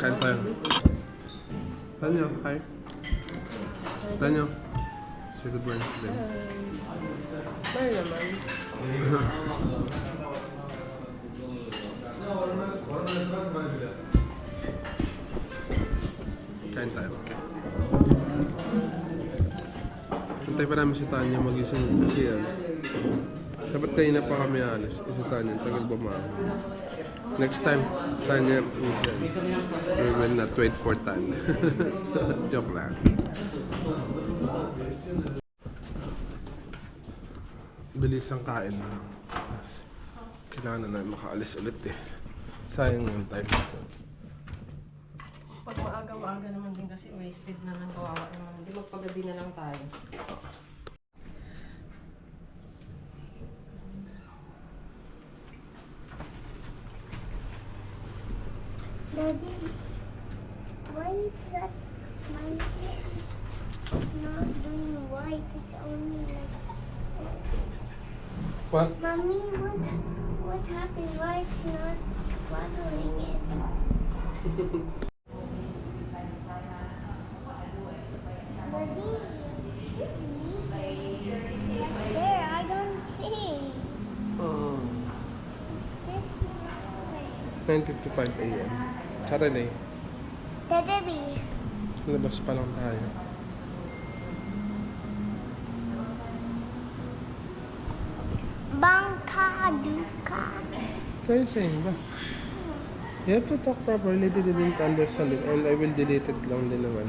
Kain tayo. Tanyo, hi. Tanyo. Say good morning to them. Bye naman. Kain tayo. Antay pa namin si Tanya magising kasi yan. Dapat kanina pa kami alis. Kasi Tanya, tagal bumago. Next time, Tanya, we will not wait for Tanya. Joke lang. Bilis ang kain na. Kailangan na makaalis ulit eh. Sayang yung time. Pag maaga-maaga naman din kasi wasted na lang, kawawa naman. Hindi magpagabi na lang tayo. Daddy, why is that my hair not doing white? It's only like. What? Mommy, what happened? Why it's not following it? Daddy, there, I don't see. It's this way. 9:55 AM. Saturday. Daddy, Labas pa lang tayo. Bangka Duka. Tayo saying ba? You have to talk properly. They didn't understand it. And I will delete it lang din naman.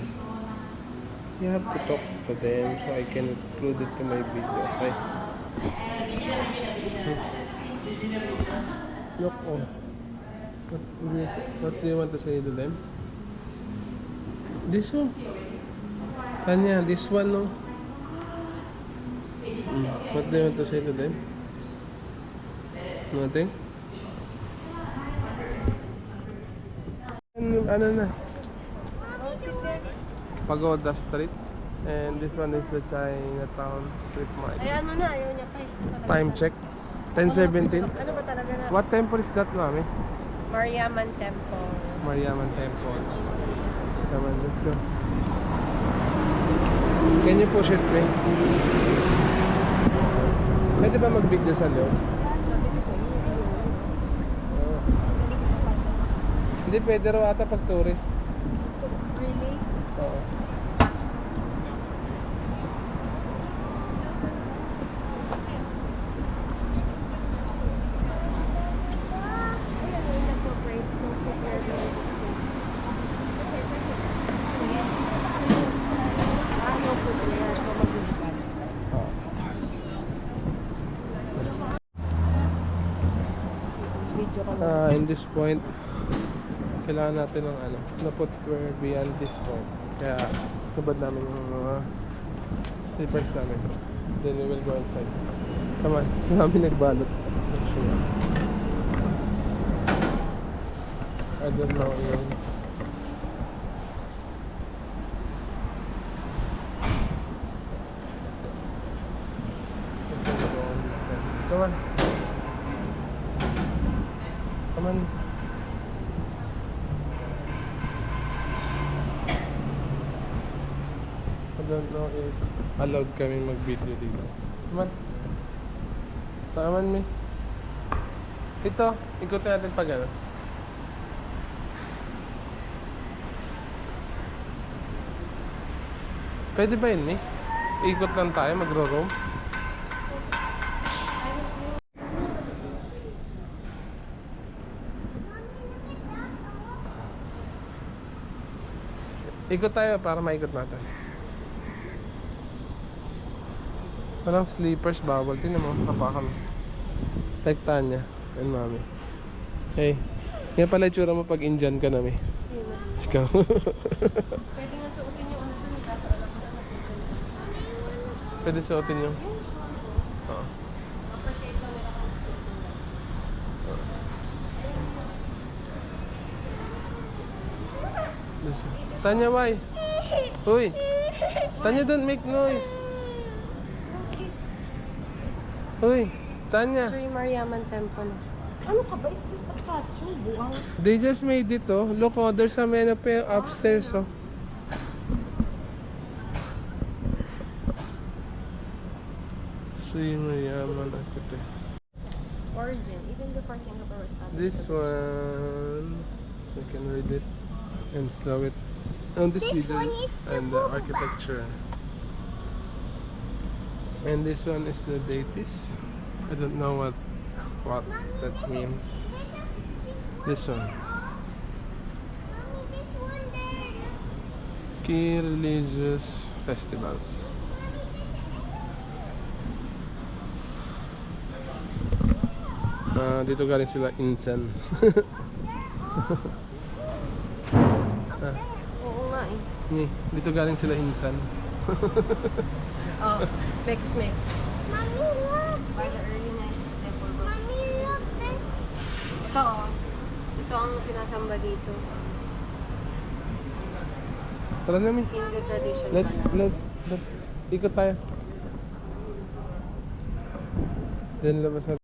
You have to talk to them so I can include it to my video. Okay? Look, oh. What do you want to say to them? This one. Tanya, this one, no? What do you want to say to them? Nothing? Ano na? Pagoda Street. And this one is the Chinatown Street Mart. Ayan mo na, ayaw niya pa eh. Time check. 10:17. Ano ba talaga na? What temple is that, mami? Mariaman Temple. Mariaman Temple. Come on, let's go. Can you push it, May? Pwede ba mag-video sa loob? Oh. Hindi pwede raw ata pag tourist. Really? Oo. In this point, kailangan natin ng ano, na-put we're beyond this point. Kaya, nabad namin yung mga slippers namin. Then we will go inside. Come on, sinabi nagbalot. Sure. I don't know yun. Come on. Come on. I don't know if allowed kami mag-video dito. Come on. Taman me. Ito, ikutin natin pag ano. Pwede ba yun, eh? Ikot lang tayo, magro-roam. Ikot tayo para maikot natin. Walang sleepers, bawal. Tingnan mo, kapakan. Like Tanya and Mami. Hey, yan pala itsura mo pag Indian ka na, May. Sino? Ikaw. Pwede nga suotin yung ano dun. Kaso alam ko na Pwede suotin yung... yung suot ko. Oo. Appreciate ko nila kung suot nila. Tanya, why? Uy! Tanya, don't make noise. Uy! Tanya! Sri Mariaman Temple. Ano ka ba? It's just a statue. Buang. They just made it, oh. Look, oh, there's a menu pa yung upstairs, oh. Sri Mariamman Architect. Origin. Even before Singapore was established. This one, we can read it and slow it. On this This video one is the and the Buddha. architecture. And this one is the deities. I don't know what that means. This one. Mommy, this one there. Key religious festivals. Dito galing sila insan. Oo nga eh. Dito galing sila insan. Oh, Bex. Mommy, look. By the early 90s, temple was... Mommy, look. Ito oh. Ito ang sinasamba dito. Tara namin. Hindu tradition. Let's pala. ikot tayo. Diyan labas natin.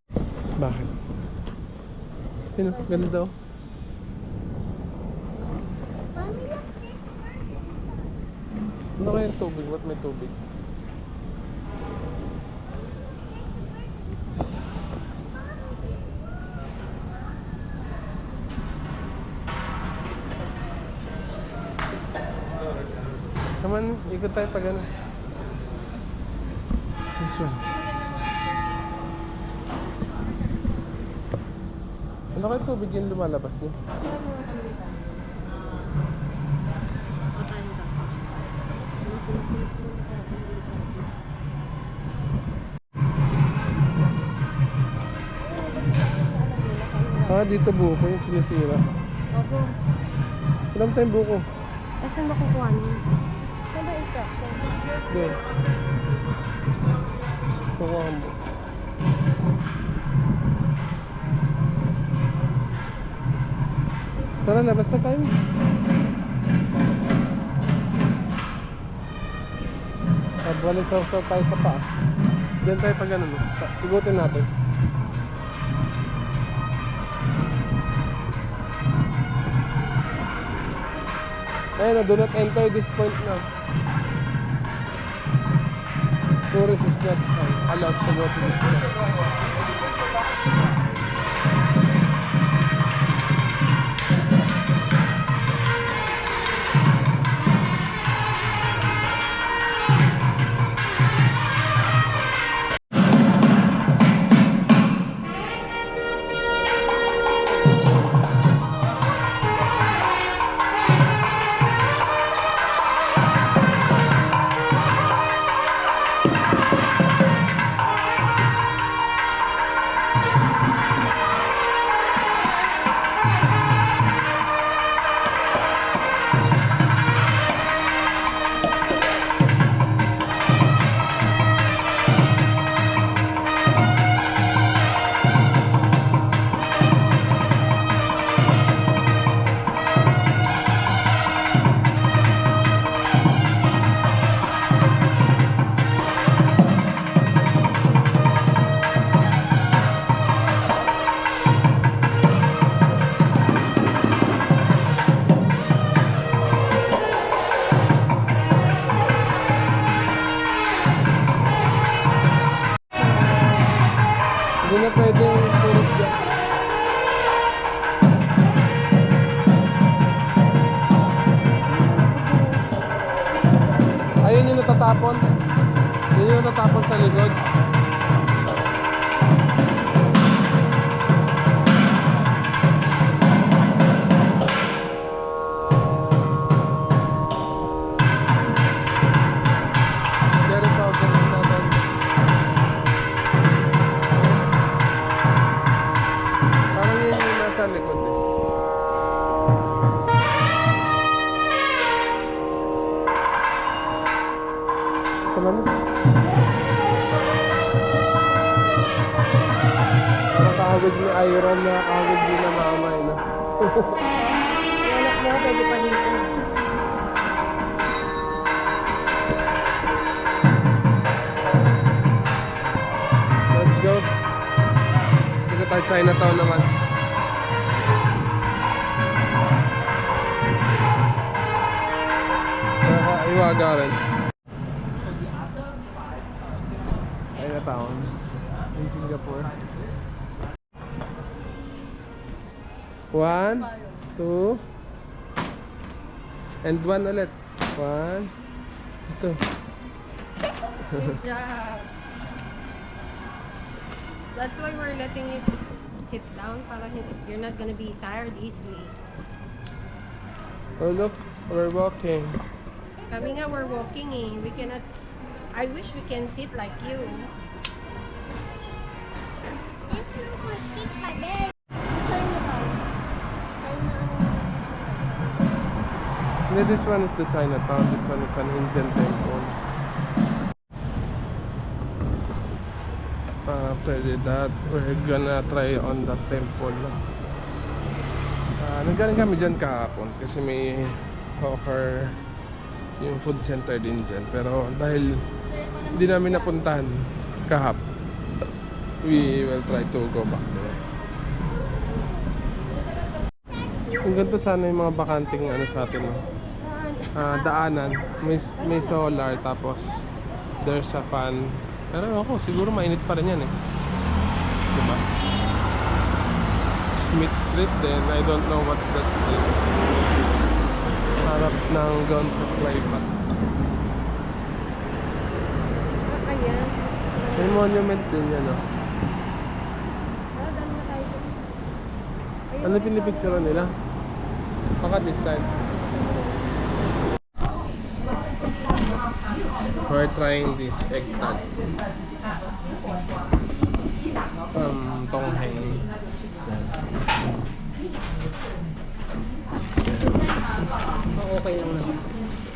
Bakit? Sino? Ganda daw. Mommy, look. Ano kaya yung tubig? Ba't may tubig? Come on, ikot tayo pag ano. This one. Ano kaya tubig yung lumalabas mo? Kaya mga kami dito. O tayo ba? Dito buko yung sinisira. Opo. Alam tayong buko. Saan ba kukuhanin? Saan ba instruction? Doon. Kukuha mo. Tara na, basta tayo. Balisaw-saw tayo sa paa. Diyan tayo pag ano, igutin natin. Ayun, do not enter this point now. Tourist is not allowed to go to this point. Hindi na pwedeng tourist dyan. Ayun yung natatapon. Yun yung natatapon sa likod. Cherry powder yung natin. Parang yun yung nasa likod eh. Tama mo. Parang kahagod ni Iron na kahagod din na mama eh, no? Yung anak mo, pwede pa dito. Let's go. Ikot tayo Chinatown naman. Nakakaiwaga rin. Chinatown in Singapore. 1, 2, and 1 ulit. 1, 2. Good job. That's why we're letting you sit down para you're not gonna be tired easily. Oh look, we're walking. Kami nga, we're walking eh. We cannot, I wish we can sit like you. There's no more seat for this. Chinatown. China, ano naman. Yeah, this one is the Chinatown. This one is an Indian temple. After that, we're gonna try on the temple. Nanggaling kami dyan kahapon kasi may hawker yung food center din dyan. Pero dahil hindi namin napuntahan kahap, we will try to go back there. Kung ganito sana yung mga bakanting ano sa atin, no? Daanan, may solar, tapos there's a fan. Pero ako, siguro mainit pa rin yan eh. Diba? Smith Street din, I don't know what's that street. Harap ng Gonfort Playpad. Ayan. May monument din yan, no? Dan na tayo. Ayun, Ano pinipicture nila? Baka this side. We're trying this egg tart from Tongheng. Okay lang naman.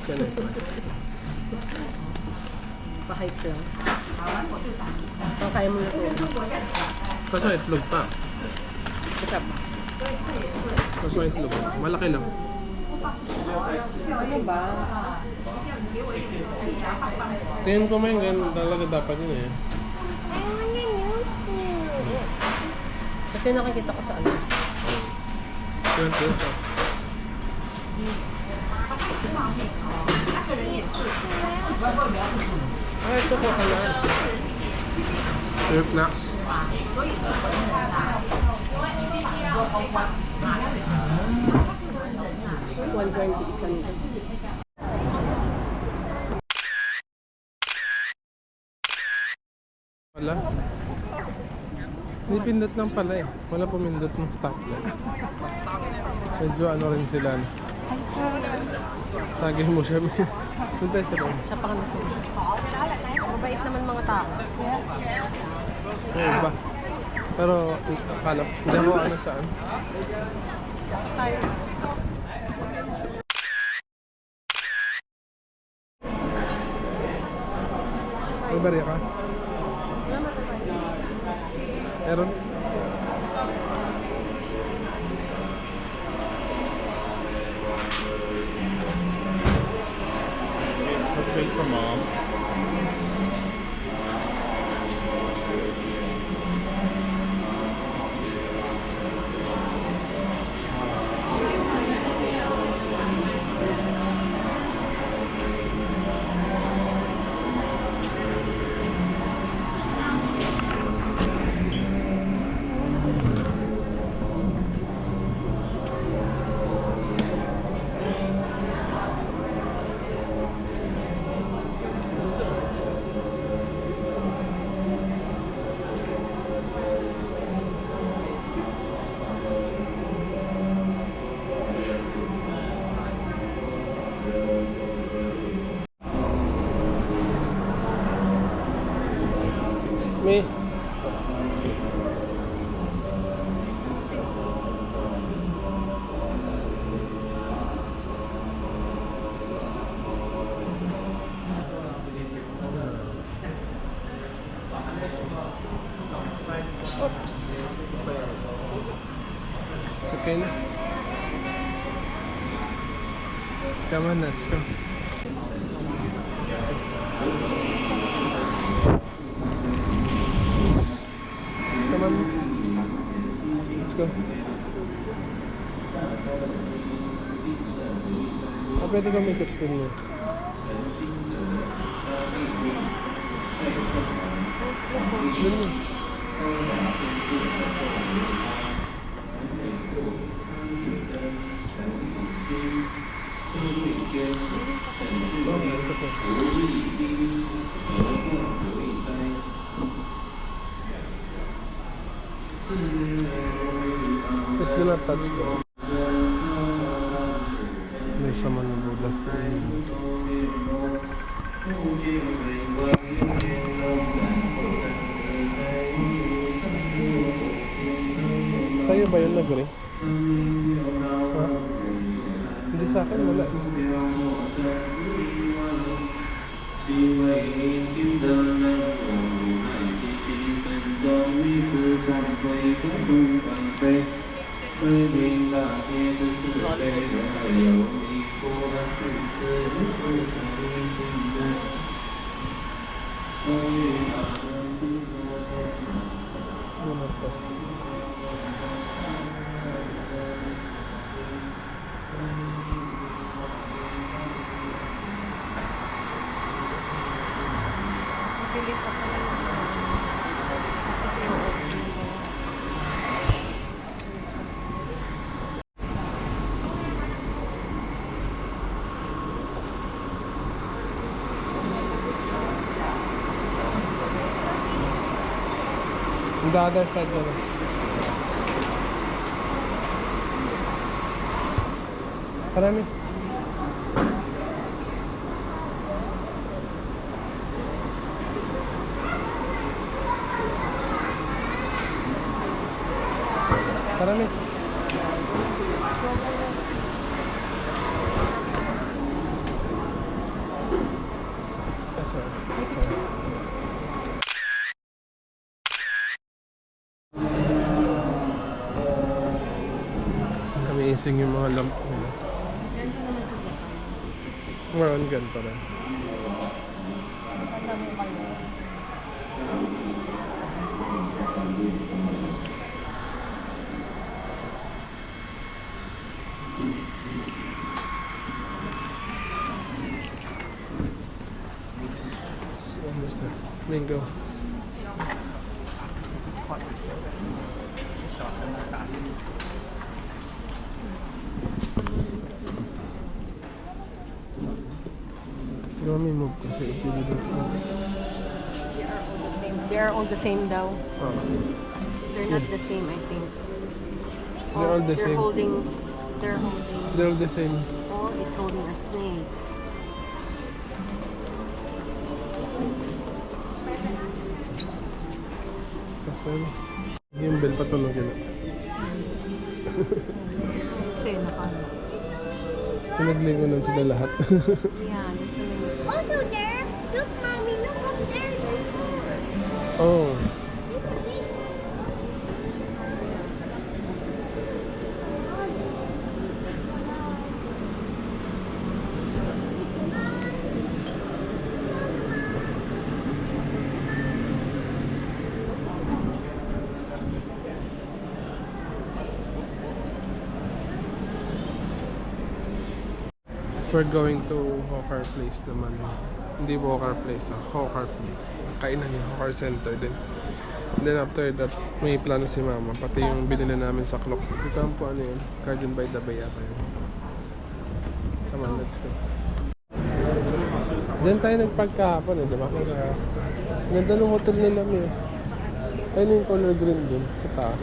Ganito. Pa-hype lang. So, kaya mo na ito. Kaso itlog pa. Kasap. Kaso itlog. Malaki lang. Ano ba? Tingin ko may ganun talaga dapat yun eh. I want a new food. Ito yung nakikita ko sa ano. Yun, dito. Ay, ito ko ka na. Tuyok na. $120 isa nito. Wala. Hindi pindot lang pala eh. Wala pumindot ng stoplight. Medyo ano rin sila. No? Sagay mo siya. Doon tayo sa doon. Siya pa ka nasunod. Mabait naman mga tao. Oo ba? Pero akala, hindi ako ano saan. Pasok tayo. May barya ka? Wala matapay. Meron? Let's wait for mom. May. Oops. It's okay na. Come on, let's go. Come on. go. Pwede ka may kapit niya. Doon mo. Just do not touch ko. May siya man ng budas. Sa'yo ba yun nag-ring? Ha? Hindi sa akin, wala. Ano to? Pili pa pala ng On the other side na lang. Marami. Marami. Amazing yung mga lamp nila. Ganito naman sa Japan. Meron ganito rin. Pagka mo kayo. It's almost there. Mango. May move kasi pili dito. They are all the same daw. Oh. They're not the same, I think. They're all the same. They're holding. They're all the same. Oh, it's holding a snake. Kasi yung bell patunog yun. Kasi naka. Pinaglingunan sila lahat. Yeah, there's so many. Also there. Look, mommy, look up there. Oh. We're going to Hawker Place naman. Hindi Hawker Place, Hawker Place. Kainan yung Hawker Center din. And then after that, may plano si Mama. Pati yung binili namin sa clock. Ito ang po ano yun, Garden by the Bay ata yun. Come on, let's go. Diyan tayo nagpark kahapon eh, di ba? Ganda ng hotel nila eh. Ayun yung color green dun, sa taas.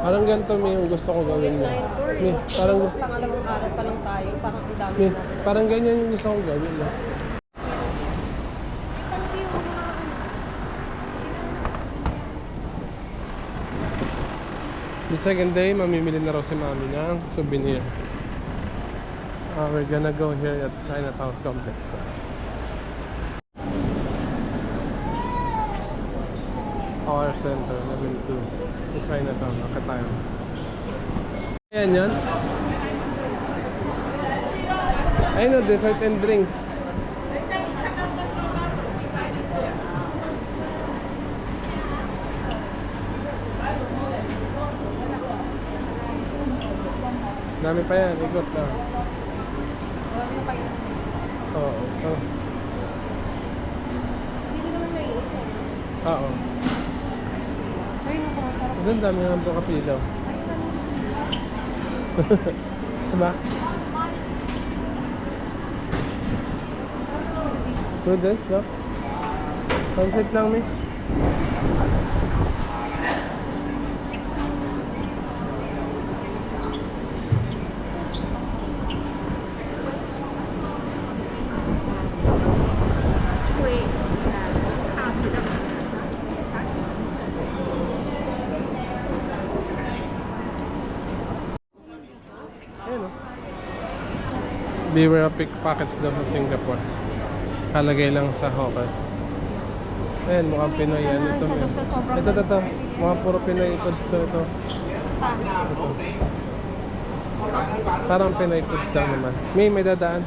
Parang ganito may yung gusto ko gawin na. May, parang gusto, Pangalawang araw pa lang tayo. Parang ang dami may, na. parang ganyan yung gusto kong gawin na. The second day, mamimili na raw si Mami ng souvenir. We're gonna go here at Chinatown Complex. Our Center, level 2. Sa Chinatown, nakatayo. Ayan yan. Ayun o, dessert and drinks. Dami pa yan, ikot na. Marami pa yun. Oo. So, Hindi naman may isa. oo. Ay, naku, masarap. Doon dami ng bukapilaw. Diba? Noodles, no? Sunset lang, mi. Ayan, no? Beware of pickpockets daw sa Singapore. Kalagay lang sa hawker. Ayan, mukhang Pinoy yan. Ito, Sa mi. doon sa sobrang- Ito. Mukhang puro Pinoy foods to ito. Saan? Ito. Parang Pinoy foods lang naman. May dadaan.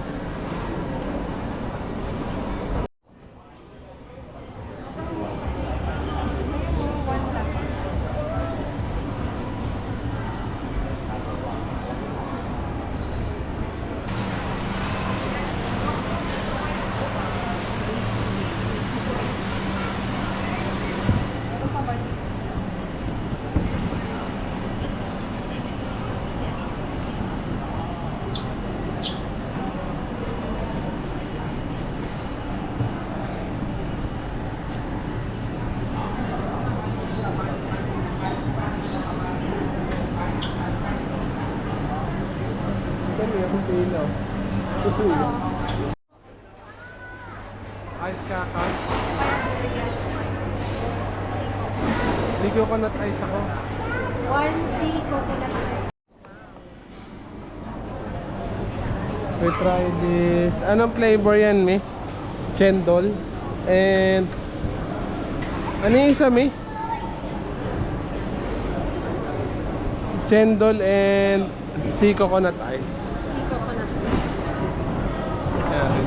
Ito, may akong pila. Ito yun. Ice kakao. May coconut ice ako. 1C coconut oil. We try this. Anong flavor yan, Mi? Chendol. And ano yung isa, Mi? Chendol and sea coconut ice. C coconut oil. Ayan.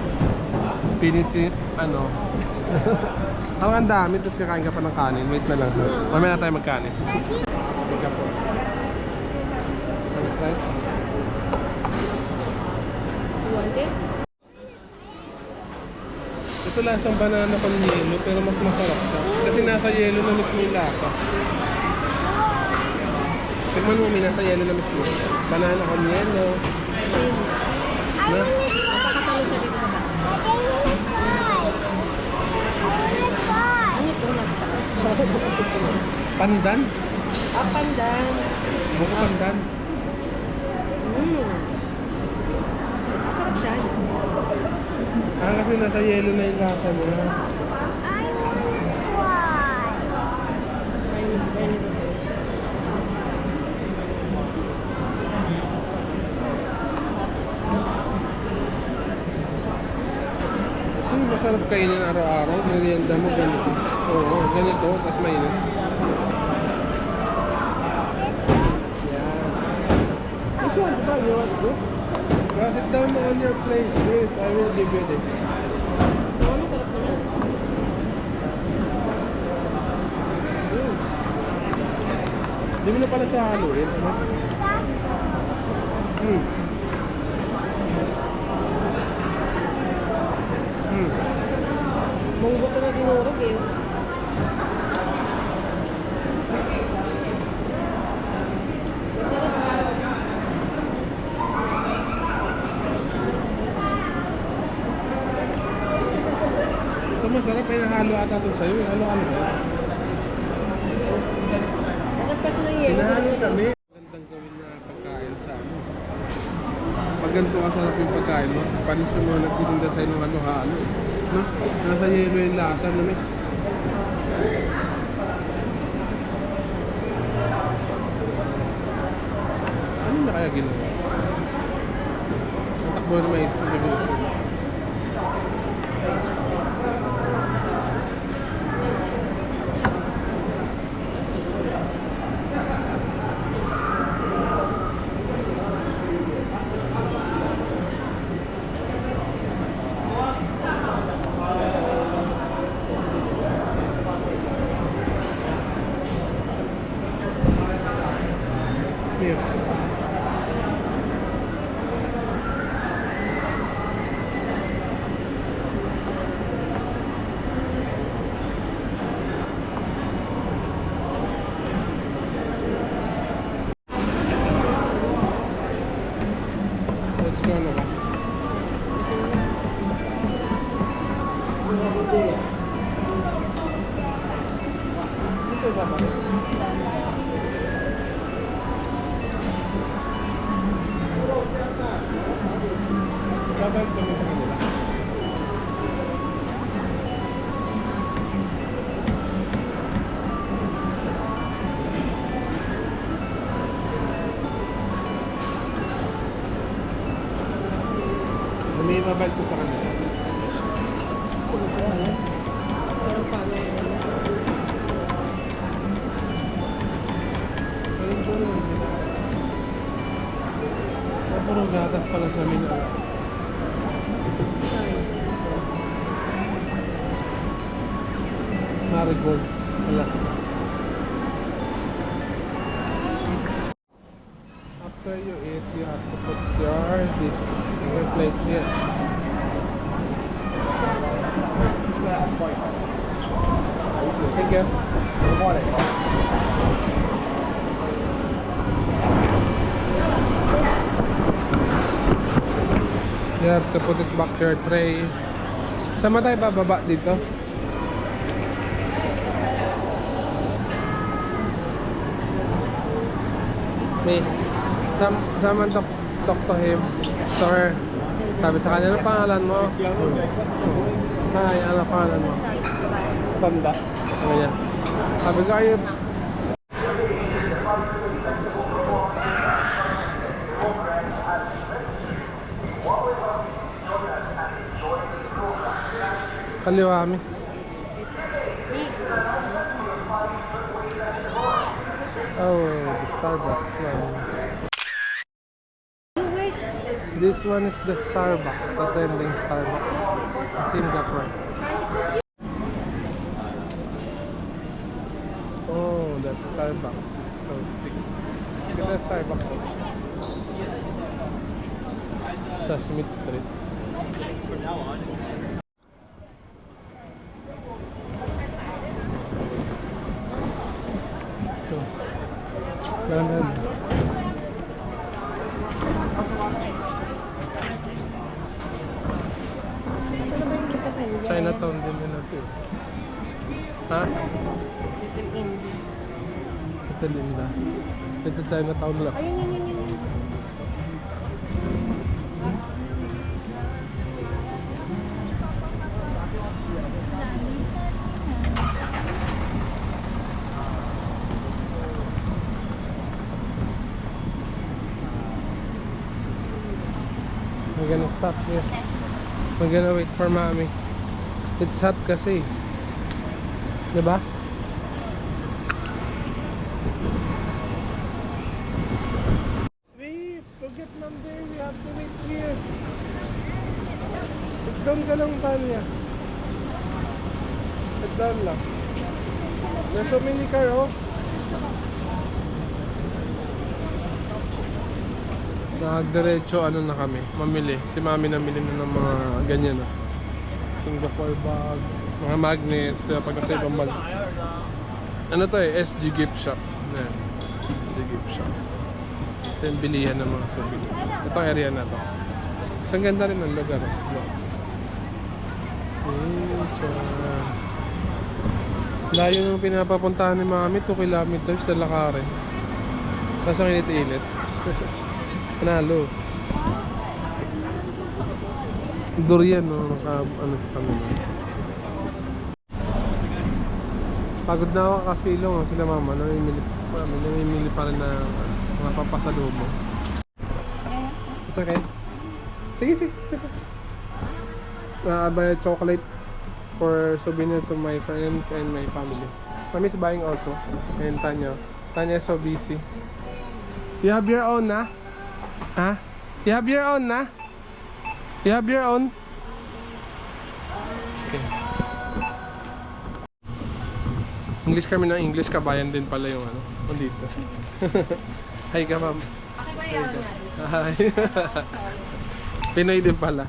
Piling si, ano. Ang dami, tapos kakain ka pa ng kanin. Wait na lang. Mamaya na tayo magkanin. Singapore. Right? Want it? Ito lasang banana con yelo, pero mas masarap siya. Kasi nasa yelo na mismo yung lasa. Tignan mo, may nasa yelo na mismo. Banana con yelo. Same. Na? Magkakatalo siya dito sa taas. Ano ito nasa taas? Pandan? Up and down. Buko pandan. Masarap siya. Kasi nasa yelo na yung lasa niya. Masarap kainin araw-araw. Merienda mo ganito. Oo, ganito. Tapos mainit. Which one? Diba? You want this? Sit down on your place, please. I will give you this. Oo, masarap naman. Hindi mo na pala siya haluin. Ano? Munggo ko na dinurog eh. Ito masarap. May nahalo ata ito sa'yo. Halo-halo ba? Masarap kasi ng yelo. Hinahalo kami. Magandang gawin na pagkain sa ano. Pag ganito kasarap yung pagkain mo, panis yung mga nagtitinda sa'yo ng halo-halo. No? Nasa yelo yung lasa namin. Ano na kaya ginawa? Ang takbo na may distribution. Here. Dito ba ba? Babalik kami sa kanila. May mabalik ko sa kanila. Pero paano yun? Alam ko naman sila. Puro gatas pala sa amin. Sorry. Marigold. Wala. After you eat, you have to put your plate here. Thank you. Good morning. You have to put it back to your tray. Saan tayo bababa dito? May someone talk to him. To her. Sabi sa kanya, ano pangalan mo? Hi, ano pangalan mo? Tanda. Ano niya? Sabi ko, are you... Kaliwa kami. Oh, the Starbucks one. Wait. This one is the Starbucks, attending Starbucks in Singapore. Oh, that Starbucks is so sick. Look at that Starbucks. Sa Schmidt Street. Ganun. Saan ba yung Little India? Chinatown din yun natin. Ha? Little India. Ito Linda. Ito Chinatown lang. Ayun, yun. We're gonna stop here. We're gonna wait for mommy. It's hot kasi. Diba? Wait, forget mom there. We have to wait here. Sit down ka lang, Tanya. Sit down lang. There's so many car, oh. Nagdiretso ano na kami, mamili. Si mami namili na ng mga ganyan na. Singapore bag, mga magnets, pag nasa ibang bag. Ano to eh, SG Gift Shop. Ayan. SG Gift Shop. Ito yung bilihan ng mga souvenir. Ito ang area na to. Isang ganda rin ang lugar. No? So, layo nung pinapapuntahan ni mami, 2 kilometers sa lakarin. Kaso ang init-init. Panalo. Durian, no? Ano sa kanila. Pagod na ako kasilong. Sila mama, namimili pa rin na mga papasalubong. It's okay. Sige. Buy a chocolate for souvenir to my friends and my family. Mami is buying also. And Tanya is so busy. You have your own, na? Ha? You have your own, na? You have your own? It's okay. English kami ng English, kabayan din pala yung ano, dito. Hi ka, ma'am. Hi. Pinoy din pala.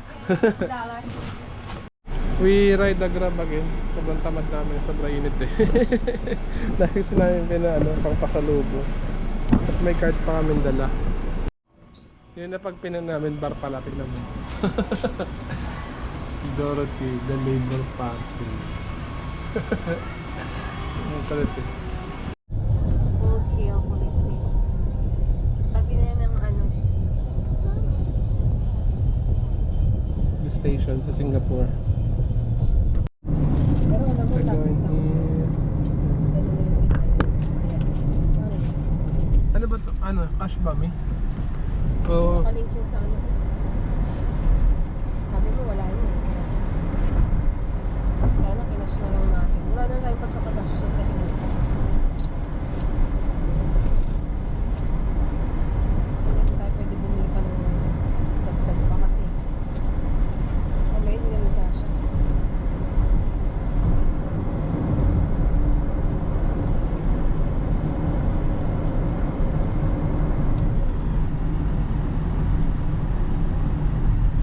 We ride the Grab again. Sobrang tamad namin, sobrang init eh. Dahil gusto namin pang pasalubong. Tapos may card pa kami dala. Yun na pag pinan namin bar pala, tignan mo. Dorothy, the Labor Party. Ang kulit eh. Station sa Singapore. We're going here. Ano ba to? Ano? Cash ba, mi? Oo. Palink yun sa ano. Sabi mo wala yun eh. Sana kinash na lang natin. Wala na tayong pagkakatasusun kasi bukas. Hindi tayo pwede bumili pa ng dagdag pa kasi. Mamaya hindi namin kasha.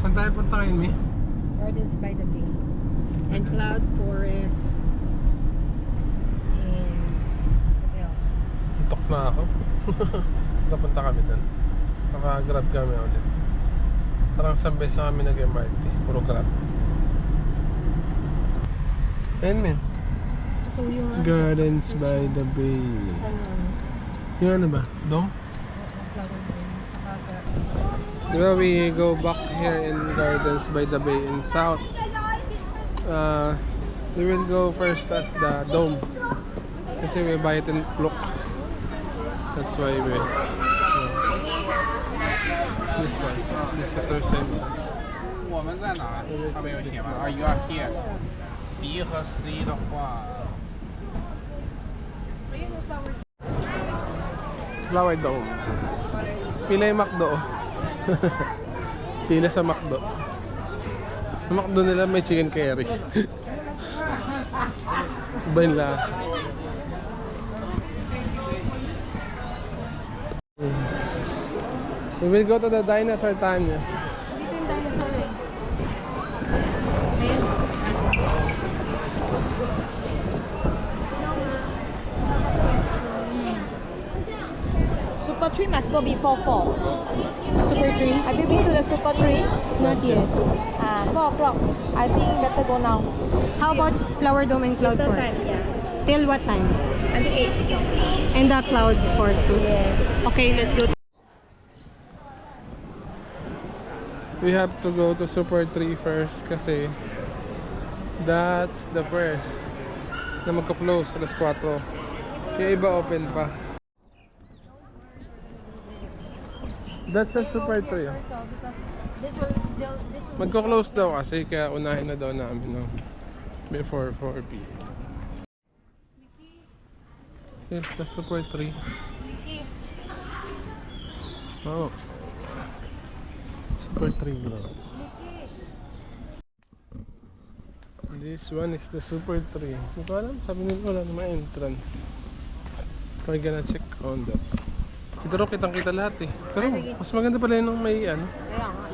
Saan tayo punta kayo, mi? Gardens by the Bay. And Cloud Forest. And what else? Antok na ako. Napunta kami doon. Naka-grab kami ulit. Parang isang beses na kami nag-MRT. Puro grab. Ayan, min. So yung Gardens by the Bay. Saan yung Yung ano ba? Dong? flower dome? Saka Diba we go back here in Gardens by the Bay in South. We will go first at the Dome. Kasi we buy it in Klook. That's why we... This one. This is the third side. 我们在哪？上面有写吗？You are here. B 和 C 的话， ayun yung flower Flower Dome. Pila yung McDo. Pila sa McDo. Sa McDo nila may chicken curry. Iba yung lasa. We will go to the dinosaur, Tanya. Dito yung dinosaur eh. Ayun. Super tree must go before 4. Super tree? Have you been to the super tree? Not yet. 4 o'clock. I think better go now. How about flower dome and cloud Little forest? time, yeah. Till what time? Until 8. And the cloud forest too? Yes. Okay, let's go. We have to go to Super Tree first kasi that's the first na magka-close alas 4. Yung iba open pa. That's a Super Tree. Oh. This will Magko-close daw kasi kaya unahin na daw namin no? Before 4 p.m. Here's the Super Tree. Oh. Super Tree bro. This one is the Super Tree. Hindi ko alam, sabi nila wala naman entrance. We're gonna check on that. Ito rin kitang kita lahat eh. Pero sige. mas maganda pala yun nung may ano, Kaya nga.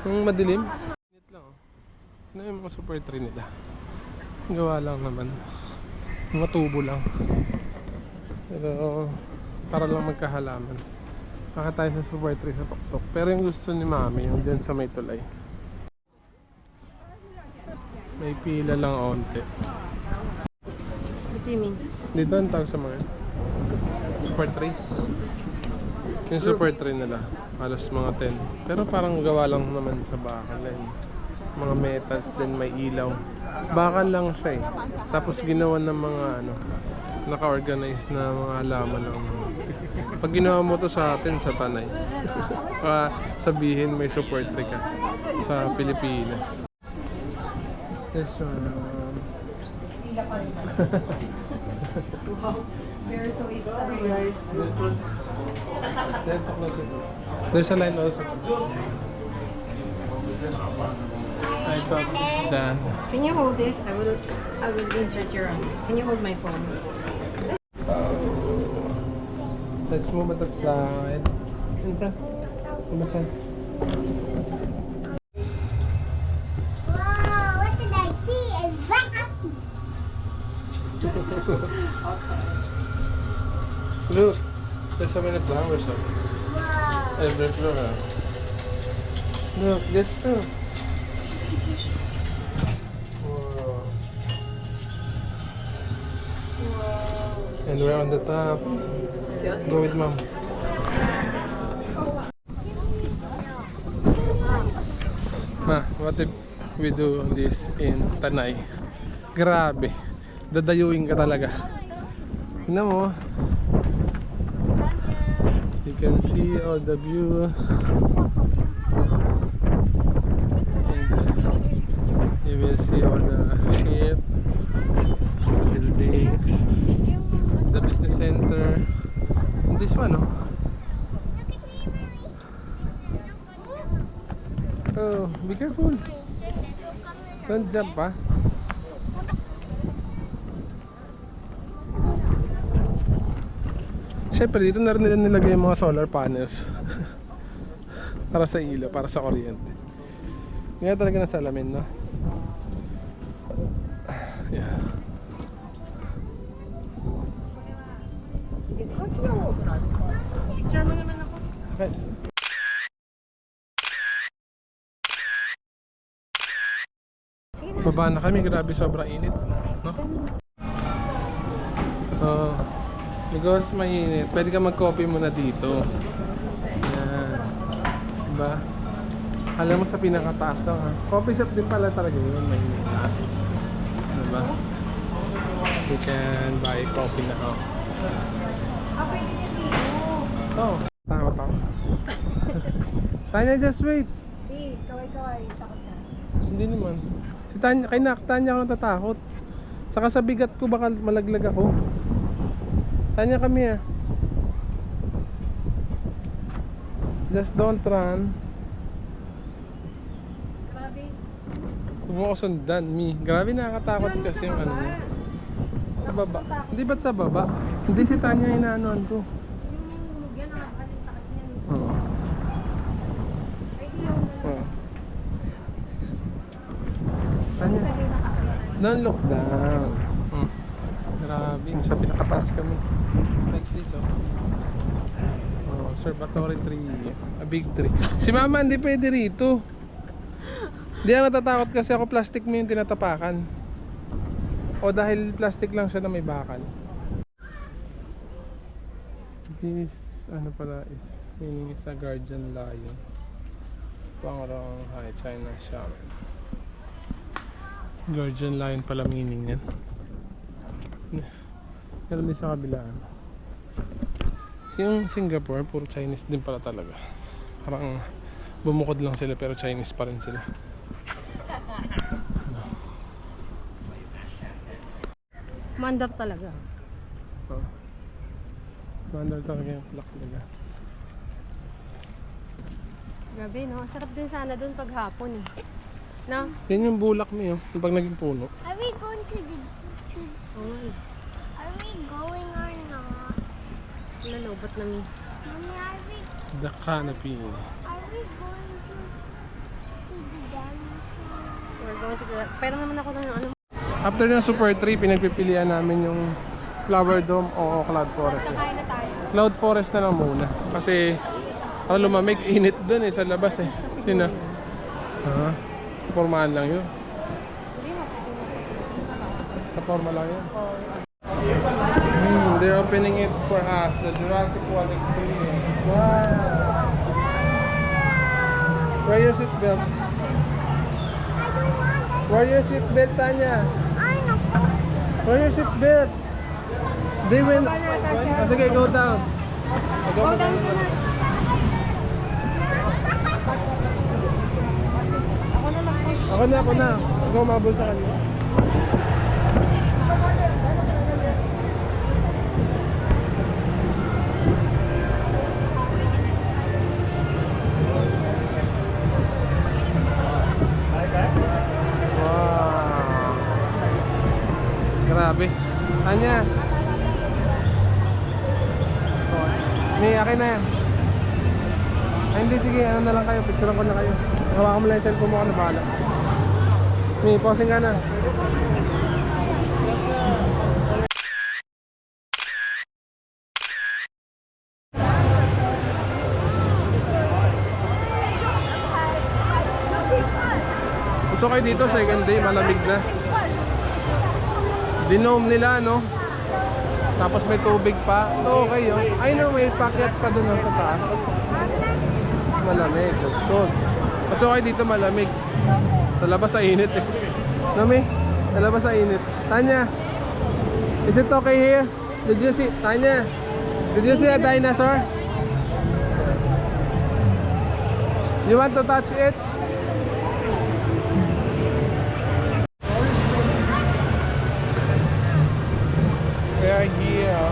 nung madilim. Init lang oh. Ano yung mga Super Tree nila? Gawa lang naman. Mga tubo lang. Pero para lang magkahalaman. Baka tayo sa Super Tree sa Tuktok. Pero yung gusto ni Mami, yung dyan sa may tulay. May pila lang onte. What do you mean? Dito ang tawag sa mga Super Tree. Yung Super Tree nila, halos mga 10. Pero parang gawa lang naman sa bakal eh. Mga metals din, may ilaw. Bakal lang siya eh. Tapos ginawa ng mga ano, naka-organize na mga halaman lang. Pag ginawa mo to sa atin sa Tanay, sabihin may Super Tree ka sa Pilipinas. This one. Where to is There's a line also. I thought it's done. Can you hold this? I will insert your Can you hold my phone? Let's move it aside. In front. Come aside. Wow, what did I see? Is that? Look, there's so many flowers up. Wow. Everywhere. Look, this too. Wow. And we're on the top. Go with mom. Ma, what if we do this in Tanay. Grabe. Dadayuin ka talaga. Tingnan mo. You can see all the view. And you will see all the ship, buildings, the business center. And this one, oh. Oh, be careful. Don't jump, ah. Siyempre, dito na rin nila nilagay yung mga solar panels. Para sa ilaw, para sa kuryente. Kaya talaga ng salamin, no? Yeah. Picture mo naman ako. Okay. Baba na kami, grabe sobrang init, no? Because mainit, pwede ka mag-coffee muna dito. Yan. Diba? Alam mo sa pinakataas lang, ha? Coffee shop din pala talaga yun, mainit, ha? Diba? You can buy coffee na, oh. Pwede niya dito. Oh, takot ako. Tanya, just wait. Kaway-kaway. Takot ka. Hindi naman. Si Tanya, kay Tanya ako natatakot. Saka sa bigat ko baka malaglag ako. Tanya, come here. Just don't run. Grabe. Huwag mo ko sundan, Mi. Grabe nakakatakot kasi yung ano mo. Sa baba. Hindi ba't sa baba? Hindi si Tanya inaanuan ko. Yung yan, ang taas niyan. Oo. Ay, di yung Oo. Tanya, sabihin na kakailan. don't look down. Grabe, sa pinakataas kami. Like this, oh. Oh, observatory tree. A big tree. Si Mama hindi pwede rito. Hindi ako natatakot kasi ako plastic mo yung tinatapakan. O dahil plastic lang siya na may bakal. This, ano pala is, meaning is a guardian lion. Pangarang high China shaman. Guardian lion pala meaning yan. Meron din sa kabilaan. Yung Singapore, puro Chinese din pala talaga. Parang bumukod lang sila pero Chinese pa rin sila. Mandar talaga. Oh. Mandar talaga yung clock nila. Grabe, no? Sarap din sana doon pag hapon, eh. No? Yan yung bulak mo yun, yung pag naging puno. Are we going to the... Oo. Are we going or not? Lalobat namin. Mommy, The canopy. are we going to the dinosaur? We're going to the... Pero naman ako ng ano. After yung Super 3, pinagpipilian namin yung Flower Dome o Cloud Forest. Kakain na tayo. Cloud Forest na lang muna. Kasi ako lumamig, init dun eh, sa labas eh. Sino? Ha? Sa formahan lang yun. Hindi mo, pwede mo. Sa forma lang yun. Oh. They're opening it for us, the Jurassic World experience. Wow! Wear your seatbelt. Wear your seatbelt, Tanya. I know. Wear your seatbelt. They will... Oh, sige, go down. Go down. Ako na mag-push. Ako na. Ikaw mabul sa kanya. Wow. Grabe. Tanya. May akin na yan. Ay hindi, sige, ano na lang kayo, picturean ko na kayo. Hawakan mo lang yung cellphone mo, ako na bahala. May posing ka na. Gusto kayo dito, second day, malamig na. Dinome nila, no? Tapos may tubig pa. So, okay yun. Ay no, may packet pa dun sa taas. Malamig, that's good. Gusto kayo dito, malamig. Sa labas sa init eh. Nami, sa labas sa init. Tanya, is it okay here? Did you see, Tanya, did you see a dinosaur? You want to touch it? We are here.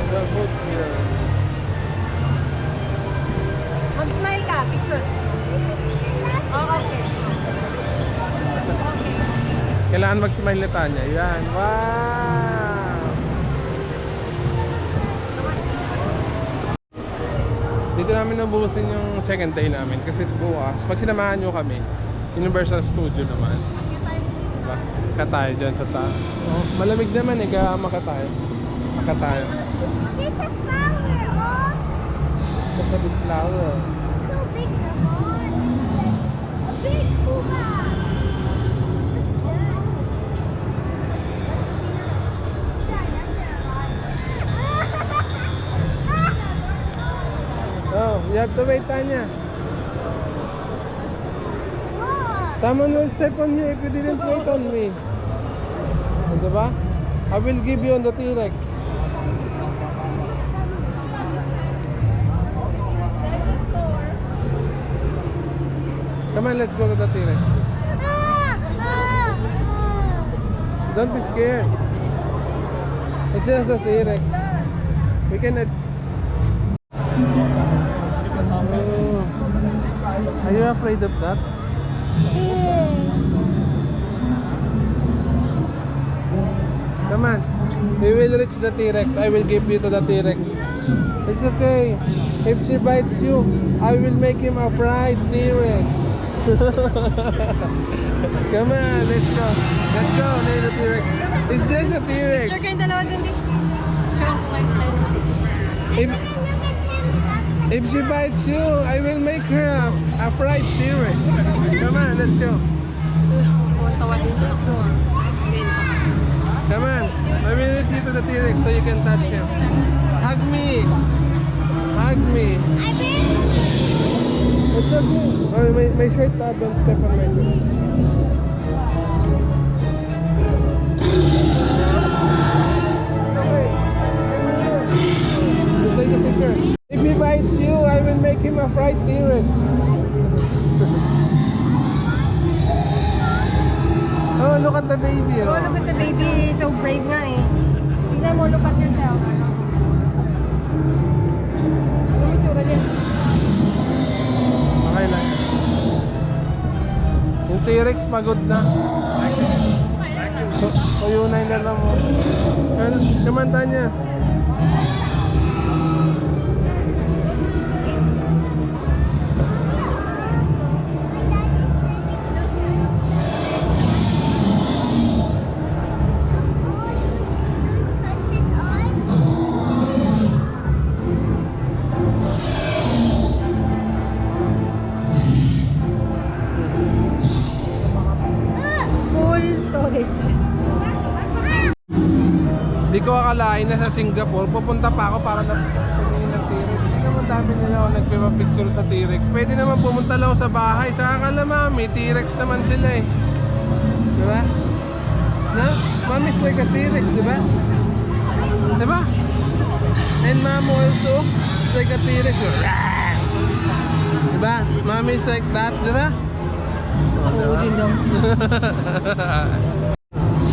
The food here. Mag-smile ka, picture. Oh, okay. Okay. Kailangan mag-smile na Tanya. Yan. Wow! Dito namin nabuhusin yung second day namin kasi bukas, pag sinamahan nyo kami, Universal Studio naman. Diba? Katayo dyan sa taas. Oh, malamig naman eh, kaya makatayo. Makatayo. There's a flower. Oh, There's a big flower. so big, naman. A big puma. Oh, you have to wait, Tanya. Look. Someone will step on you if you didn't wait on me. Diba? I will give you on the T-Rex. Come on, let's go to the T-Rex. Don't be scared. It's just a T-Rex. We can... Oh. Are you afraid of that? Come on. We will reach the T-Rex. I will give you to the T-Rex. It's okay. If she bites you, I will make him a fried T-Rex. Come on, let's go. Let's go, near the T-Rex. It's just a T-Rex. Picture kayong dalawa dun din. Picture ko kayo. If she bites you, I will make her a fried T-Rex. Come on, let's go. Tawa din ako. Come on. I will lift you to the T-Rex so you can touch him. Hug me. Hug me. It's okay. Oh, my shirt, don't step on my shirt. Just take a picture. If he bites you, I will make him a fried T-Rex. Oh, look at the baby. Oh, look at the baby. So brave nga eh. Tingnan mo, look at yourself. Ano yung tsura niya? Okay lang. Yung T-Rex pagod na. Tuyunay na lang mo. Kamanta niya. Full storage. Di ko akalain na sa Singapore, pupunta pa ako para tumingin ng T-Rex. Hindi naman dami nila ako nagpipapicture sa T-Rex. Pwede naman pumunta lang ako sa bahay. Saka ka lang mami, T-Rex naman sila eh. Diba? Na? Mommy's like a T-Rex, diba? Diba? And mom also is like a T-Rex. Diba? Mommy's like that, diba? Oo din daw.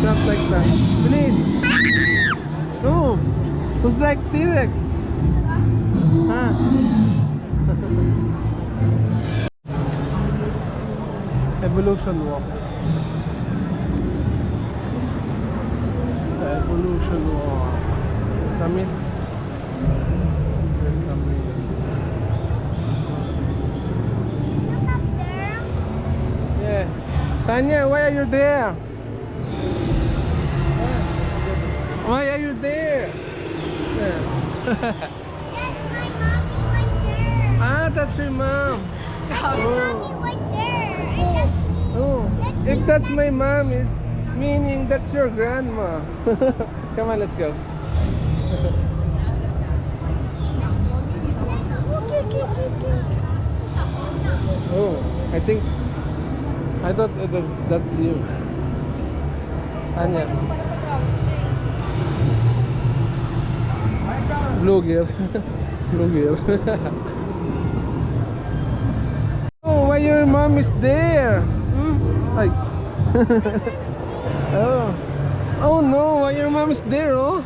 Shop like that. Please. No. Who's like T-Rex? Huh? Evolution walk. Evolution walk. Summit. Yeah. Tanya, why are you there? Why are you there? Yeah. Ah, that's your mom. Oh, if that's my mom, it meaning that's your grandma. Come on, let's go. Oh, I thought that's you. Anya. Blue girl. Blue girl. Oh, why your mom is there? Ay. Oh. Oh no, why your mom is there, oh?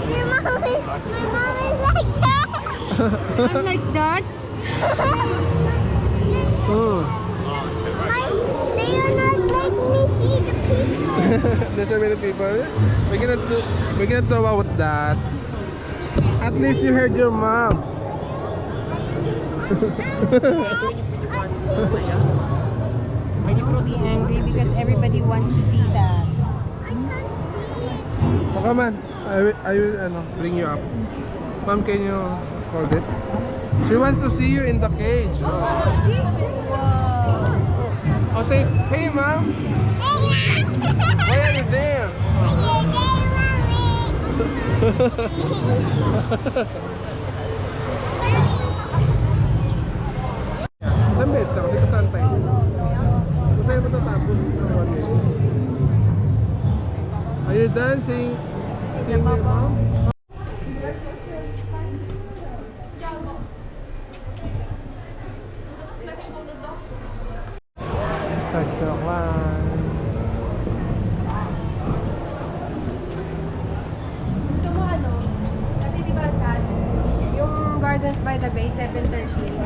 Your mom is, my mom is like that. I'm like that. Oh. They are not letting me see the people. There's so many people. We cannot do about that. At least you heard your mom. Don't be angry because everybody wants to see that. Oh, come on. I will bring you up. Mom, can you hold it? She wants to see you in the cage. Oh, Wow. oh say, hey mom, why are you there? Isang beses na kasi kasantay. Masaya mo tatapos ng 1 minute. Are you done seeing your mom? Gusto mo ano? Kasi di ba yung Gardens by the Bay, 7:30.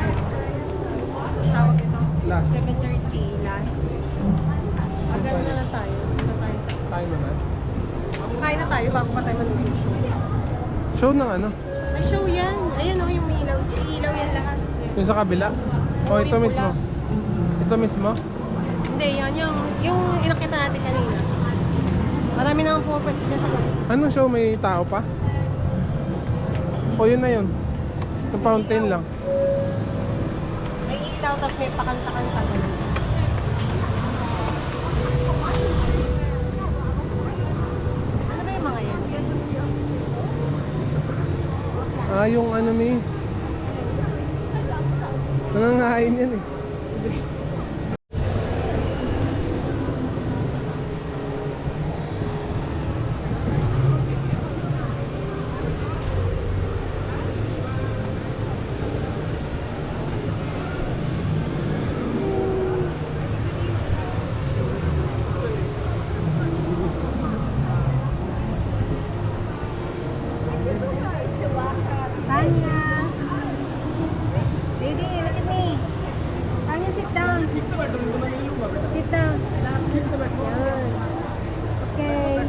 Tawag ito? Last. 7:30, last. Maganda na tayo. Pa tayo sa... Tayo naman. Kain na tayo bago pa tayo mag-show. Show ng ano? Ay, show yan. Ayan o, yung may ilaw. Ilaw yan lahat. Yung sa kabila? Oo, Oh, ito yung mismo. pula. Ito mismo? Hindi, yan yung inakita natin kanina. Marami na akong pumapwesto dyan sa kabila. Anong show? May tao pa? O yun na yun. Yung fountain lang. May ilaw, tapos may pakanta-kanta. Ano ba yung mga yan? Ah, yung ano may nangangain yan eh. Tanya! Lady, look at me! Tanya, sit down! Sit down! Yan. Okay.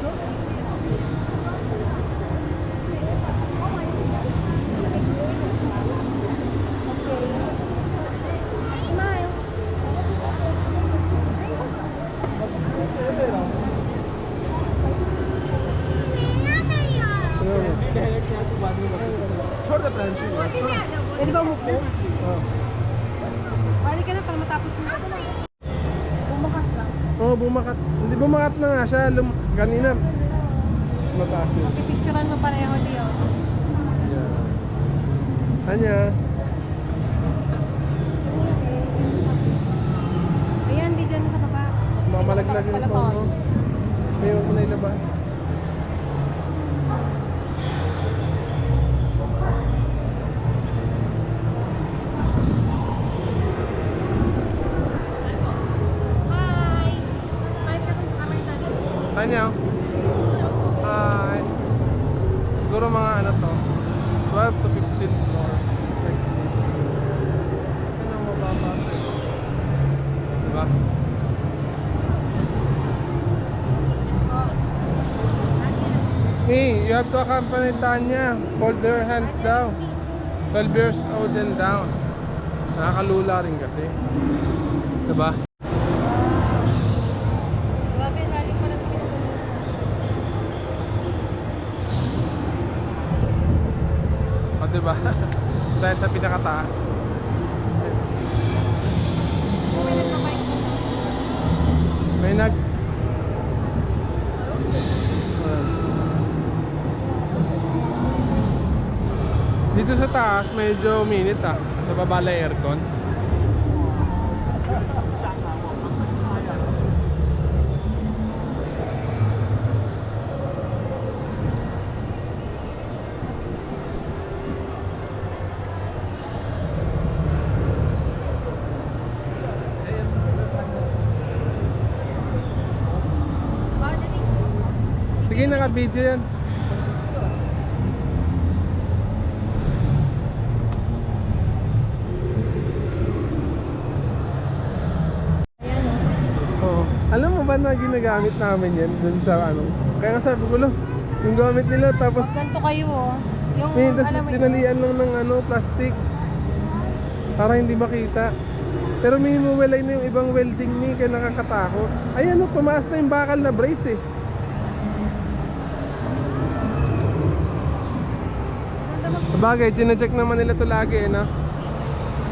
Smile! Pwede ba umupo? Balik ka na para matapos mo. Bumakas lang. Oh, bumakat. Hindi bumakat na nga siya. Kanina. Mas mataas yun. Pipicturean mo pareho, Leo. Yeah. Tanya. Ayan, di dyan sa baba. Mamalaglag Tapos yung pala phone tayo. mo. May huwag mo na ilabas. Hi! Smile ka dun sa camera natin. Tanya. Hi. Siguro mga ano to. 12 to 15 floor. Ano mo baba? Diba? Oh. Hey, you have to accompany Tanya. Hold her hands down. 12 years old and down. Nakakalula rin kasi. Diba? Grabe, lalim pa ng pinagano. O diba? Dahil sa pinakataas. May nagpapayag mo. May nag... Dito sa taas, medyo minit ah. Sa baba la aircon. naka-video yan. Oo. Alam mo ba na ginagamit namin yan dun sa ano? Kaya nga sabi ko lang, yung gamit nila tapos Ganto kayo oh. Yung alam mo tinalian lang ng ano, plastic para hindi makita. Pero may himuwalay na yung ibang welding ni, kaya nakakatakot. Ay ano, pumaas na yung bakal na brace eh. Sabagay, chinecheck naman nila to lagi eh, no?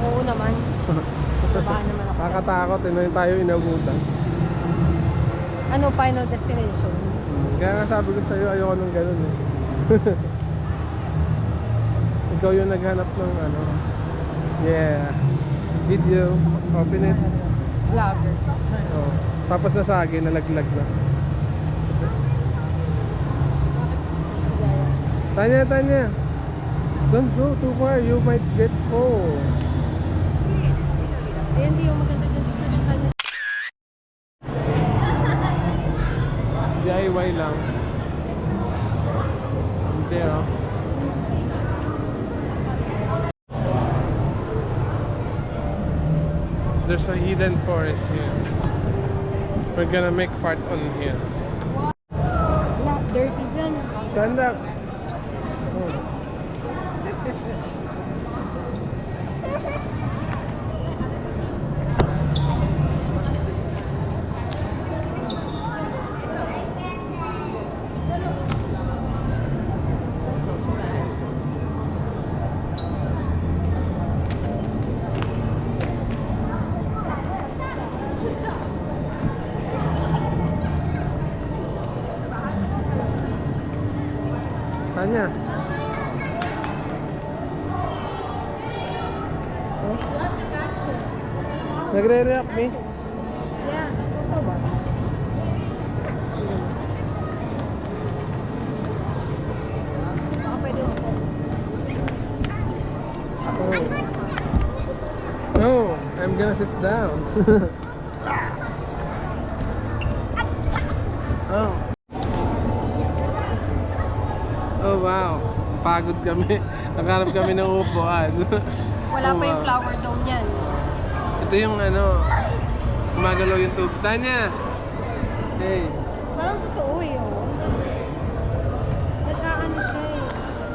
Oo naman. Baka naman ako. Nakakatakot eh, na tayo inabutan. Ano final destination? Kaya nga sabi ko sa'yo, ayoko nung ganun eh. Ikaw yung naghanap ng ano. Yeah. Video. Open it. Vlogger. Oh. Tapos nasagi, nalaglag na. Tanya. Don't go too far, you might get cold. Eh, hindi yung maganda dyan picture ng kanya. DIY lang. Hindi oh. There's a hidden forest here. We're gonna make fart on here. Wala, dirty dyan. Stand up. Oh. Tanya. Nagre-react me? Yeah, ito ba? Baka pwede mo po. No, I'm gonna sit down. Oh. Oh wow, pagod kami. Naghanap kami ng upuan. Wala Oh, pa yung wow. flower dome yan. Ito yung ano, gumagalaw yung tube. Tanya! Hey, Parang totoo eh, oh. Nag-aano siya eh.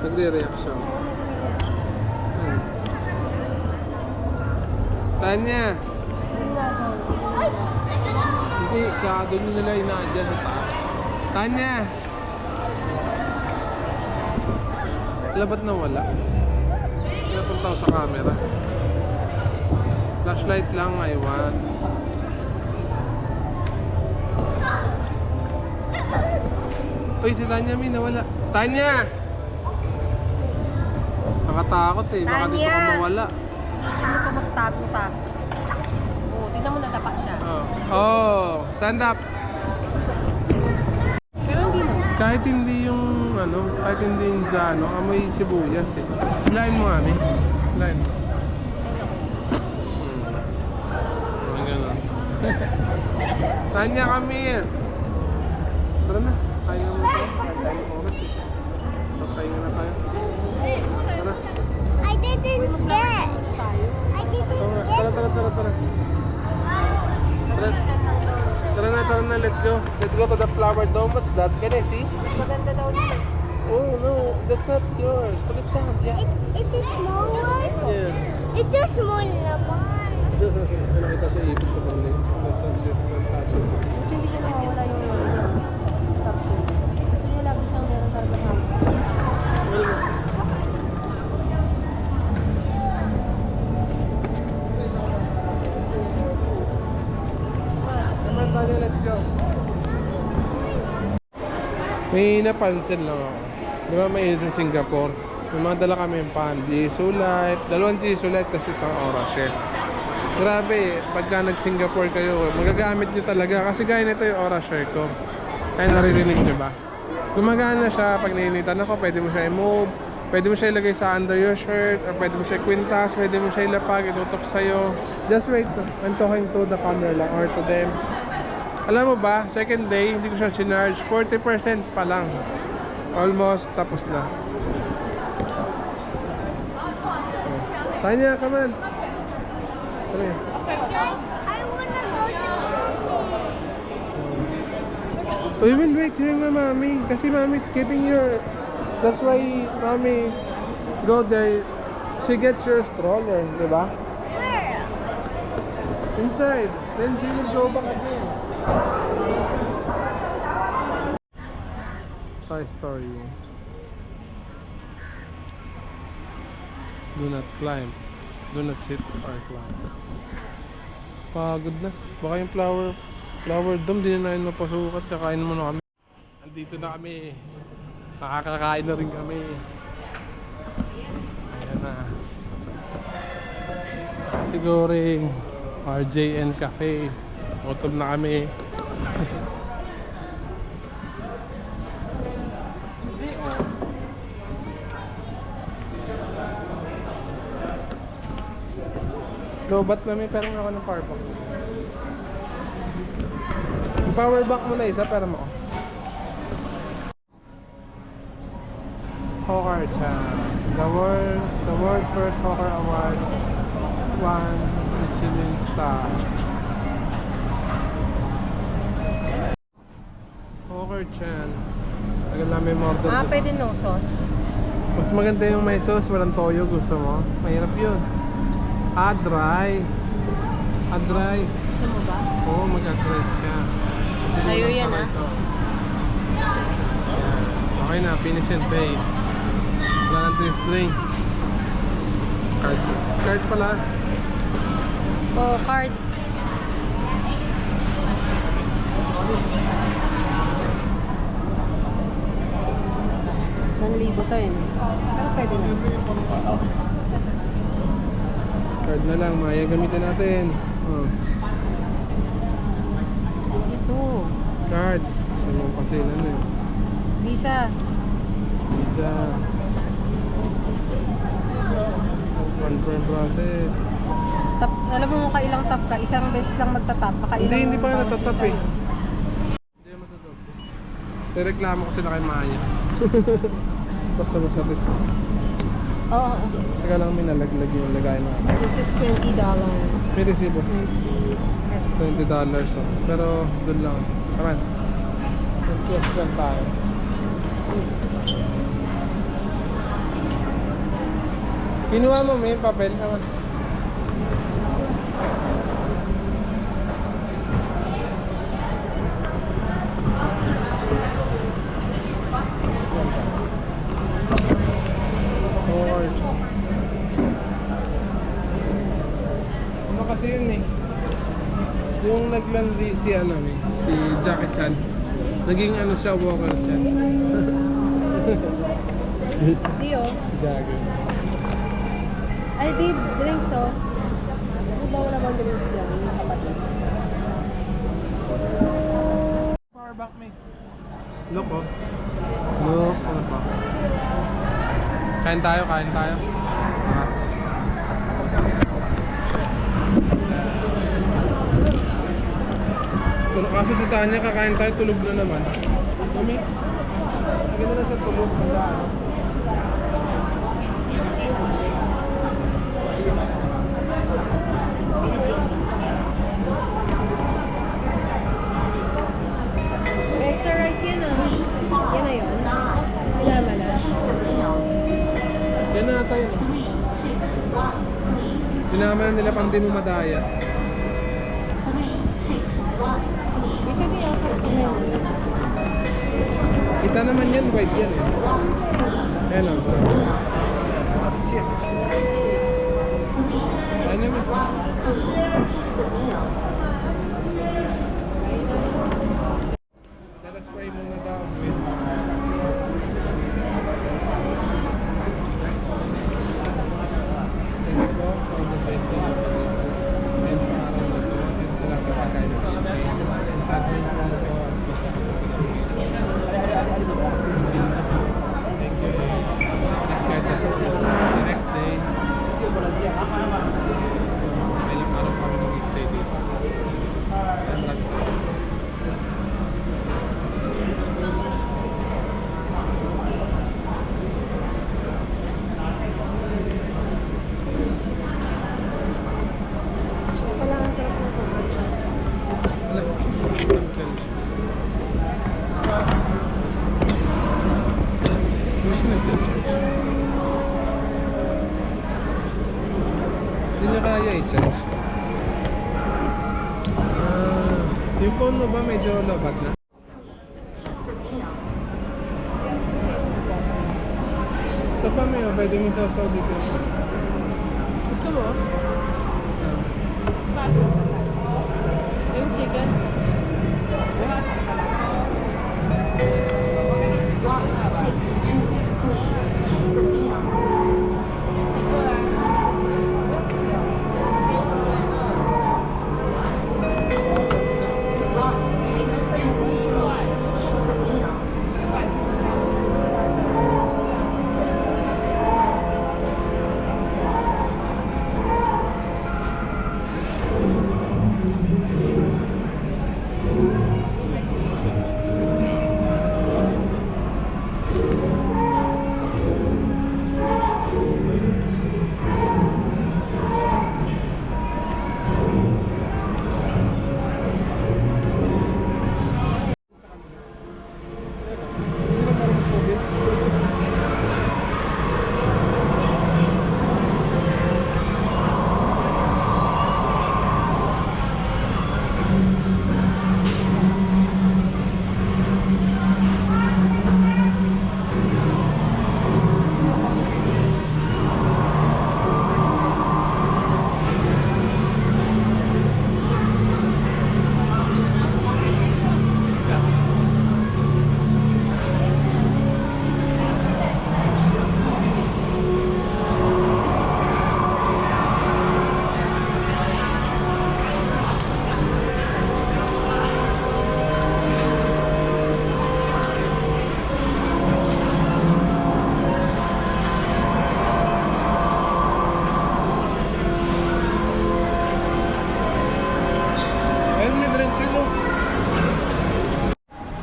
nagre-react siya. Hmm. Tanya! Hindi, sa doon nila inaadya sa taas. Tanya! Wala ba't nawala? Pinapunta ko sa camera. Flashlight lang, I want. Uy, si Tanya May nawala. Tanya! Nakatakot eh. Baka dito ka Tanya! mawala. Hindi ko magtago-tago. Oo, tignan mo nadapa siya. Oh, stand up. Pero hindi naman. Kahit hindi yung ano, kahit hindi yung sa ano, amoy sibuyas eh. Hilahin mo kami. Hilahin mo. Ganun. Tanya kami. Tara na. Kaya mo ito. Kaya mo oras eh. Pagkain na tayo. Tara. I didn't get. I didn't Tara, get. tara. Tara na, let's go. Let's go to the flower dome. What's that? Can I see? Maganda daw dito. Oh no, that's not yours. Put it down, yeah. It's a small one. Yeah. It's a small naman. Ano kita sa ipit sa pagli? Nasa different touch. Hindi niya nawawala yung stop ko. Gusto niya lagi siyang meron talaga hapos. Naman tayo, let's go. May napansin lang ako. Di ba may sa Singapore? May mga dala kami yung pan. Jisoo Light. 2 Jisoo Light kasi isang oras share. Grabe eh. Pagka nag-Singapore kayo, magagamit nyo talaga. Kasi gaya nito yung oras share ko. Kaya naririnig nyo ba? Gumagana siya. Pag nainitan ako, pwede mo siya i-move. Pwede mo siya ilagay sa under your shirt. Or pwede mo siya kwintas. Pwede mo siya ilapag. Itutok sa'yo. Just wait. I'm talking to the camera lang or to them. Alam mo ba, second day, hindi ko siya chinarge. 40% pa lang. Almost tapos na. Tanya, come on. Come here. I wanna go to Wait, wait, here na mami. Kasi mami's getting your... That's why mami go there. She gets your stroller, di ba? where? Inside. Then she will go back again. Toy Story. Do not climb. Do not sit or climb. Pagod na. Baka yung flower dome, di na namin mapasukat. Kakain muna kami. Andito na kami. Nakakakain na rin kami. Ayan na. Siguring RJN Cafe. Gutom na kami. Lobat na may perang ako ng power bank. Yung power bank mo na isa, pera mo ako. Hawker Chan. The world first Hawker Award. 1 Michelin star. Hawker Chan. Tagal namin mga order. Pwede no sauce. Mas maganda yung may sauce, walang toyo. Gusto mo? Mahirap yun. Add rice. Add rice. Gusto mo ba? Oo, mag-add-rice ka. Kasi Sa'yo kulang yan, sa rice, oh. Yan. Okay na, finish and pay. Wala ng drinks. Card. Card pala. Oh, card. Libo to yun. Pero pwede na. Card na lang, maya gamitin natin. Oh. Ito. Card. Gusto mo kasi ano eh. Visa. Visa. Confirm process. Tap, alam mo kung kailang tap ka, isang beses lang magtatap. Hindi pa nga natatap eh. Hindi matatap. Nireklamo ko sila kay Maya. Basta masatis. Oo. Teka lang, may nalaglag yung lagay na. This is $20. May resibo. Yes. $20 oh. Pero doon lang. Come on. Mag-cash lang tayo. Kinuha mo may papel naman. Ano kasi yun eh. Yung naglandi si ano eh, si Jackie Chan. Naging ano siya, Walker Chan. Di oh. Jagger. Ay, di, drinks oh. Ano daw naman drinks dyan, yung kapatid. Power back me. Look oh. Look, sana pa. Kain tayo, kain tayo. Ah. Kaso si Tanya, kakain tayo, tulog na naman. Mami, ganda na siya tulog. Magdaan. May extra rice yan ah. Yan na yun. Sinama na. Yan na ata yun. Sinama na nila pang di mo madaya. Ito di ako. Kita naman yan, white yan eh. Ayan o. Ayan naman. Naka-spray muna daw. Wait. Tingnan ko, all the best sa and sa araw na to. And sila kapagay na. Sa adventure na to. Thank you. Please guide us the next day. Ilang araw kami mag-stay dito. i-change. Yung phone mo ba medyo lobat na? Ito pa may pwedeng isasaw dito. Gusto mo? Yung chicken?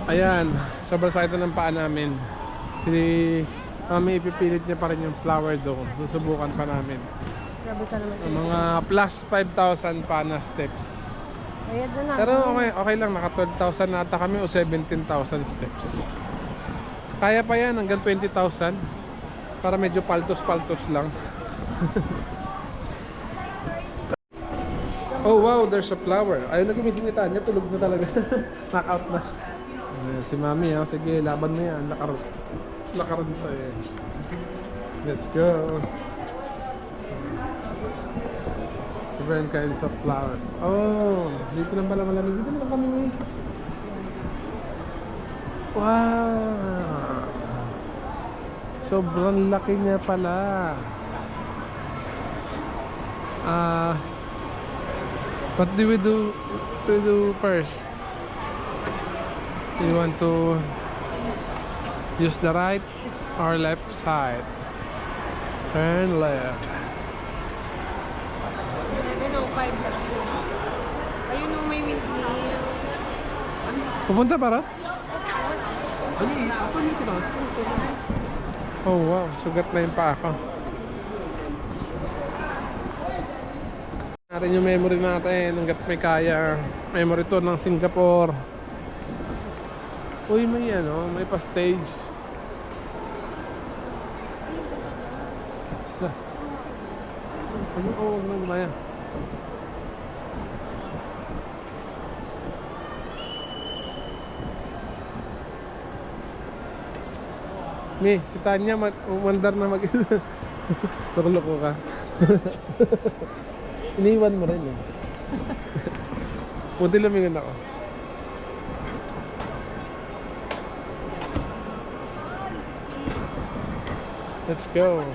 Ayan, sobrang sakit na ng paa namin. Si Mami ipipilit niya pa rin yung flower dome. Susubukan pa namin. Grabe ka naman Ang mga plus 5,000 pa na steps. Ayan na na. Pero okay lang, naka 12,000 nata kami o 17,000 steps. Kaya pa yan hanggang 20,000. Para medyo paltos-paltos lang. Oh wow, there's a flower. Ayun na gumising ni Tanya, tulog na talaga. Knockout na. Ayan, si Mami ha, sige laban mo yan. Lakaran to eh. Let's go. Different kinds of flowers. Oh, dito na pala malamig. Dito na kami. Wow. Sobrang laki niya pala. What do we do first? You want to use the right or left side? Turn left. 7:05 lang sila. Ayun nung may windmill. Pupunta para? Oh wow, sugat na yung paa ko. Natin yung memory natin hanggat may kaya. Memory tour ng Singapore. Uy, may ano, may pa-stage. Lah. Ano ko wag nang maya. Mi, si Tanya umandar na mag Nakuloko ka. Iniwan mo rin eh. Punti lumingon ako. Let's go.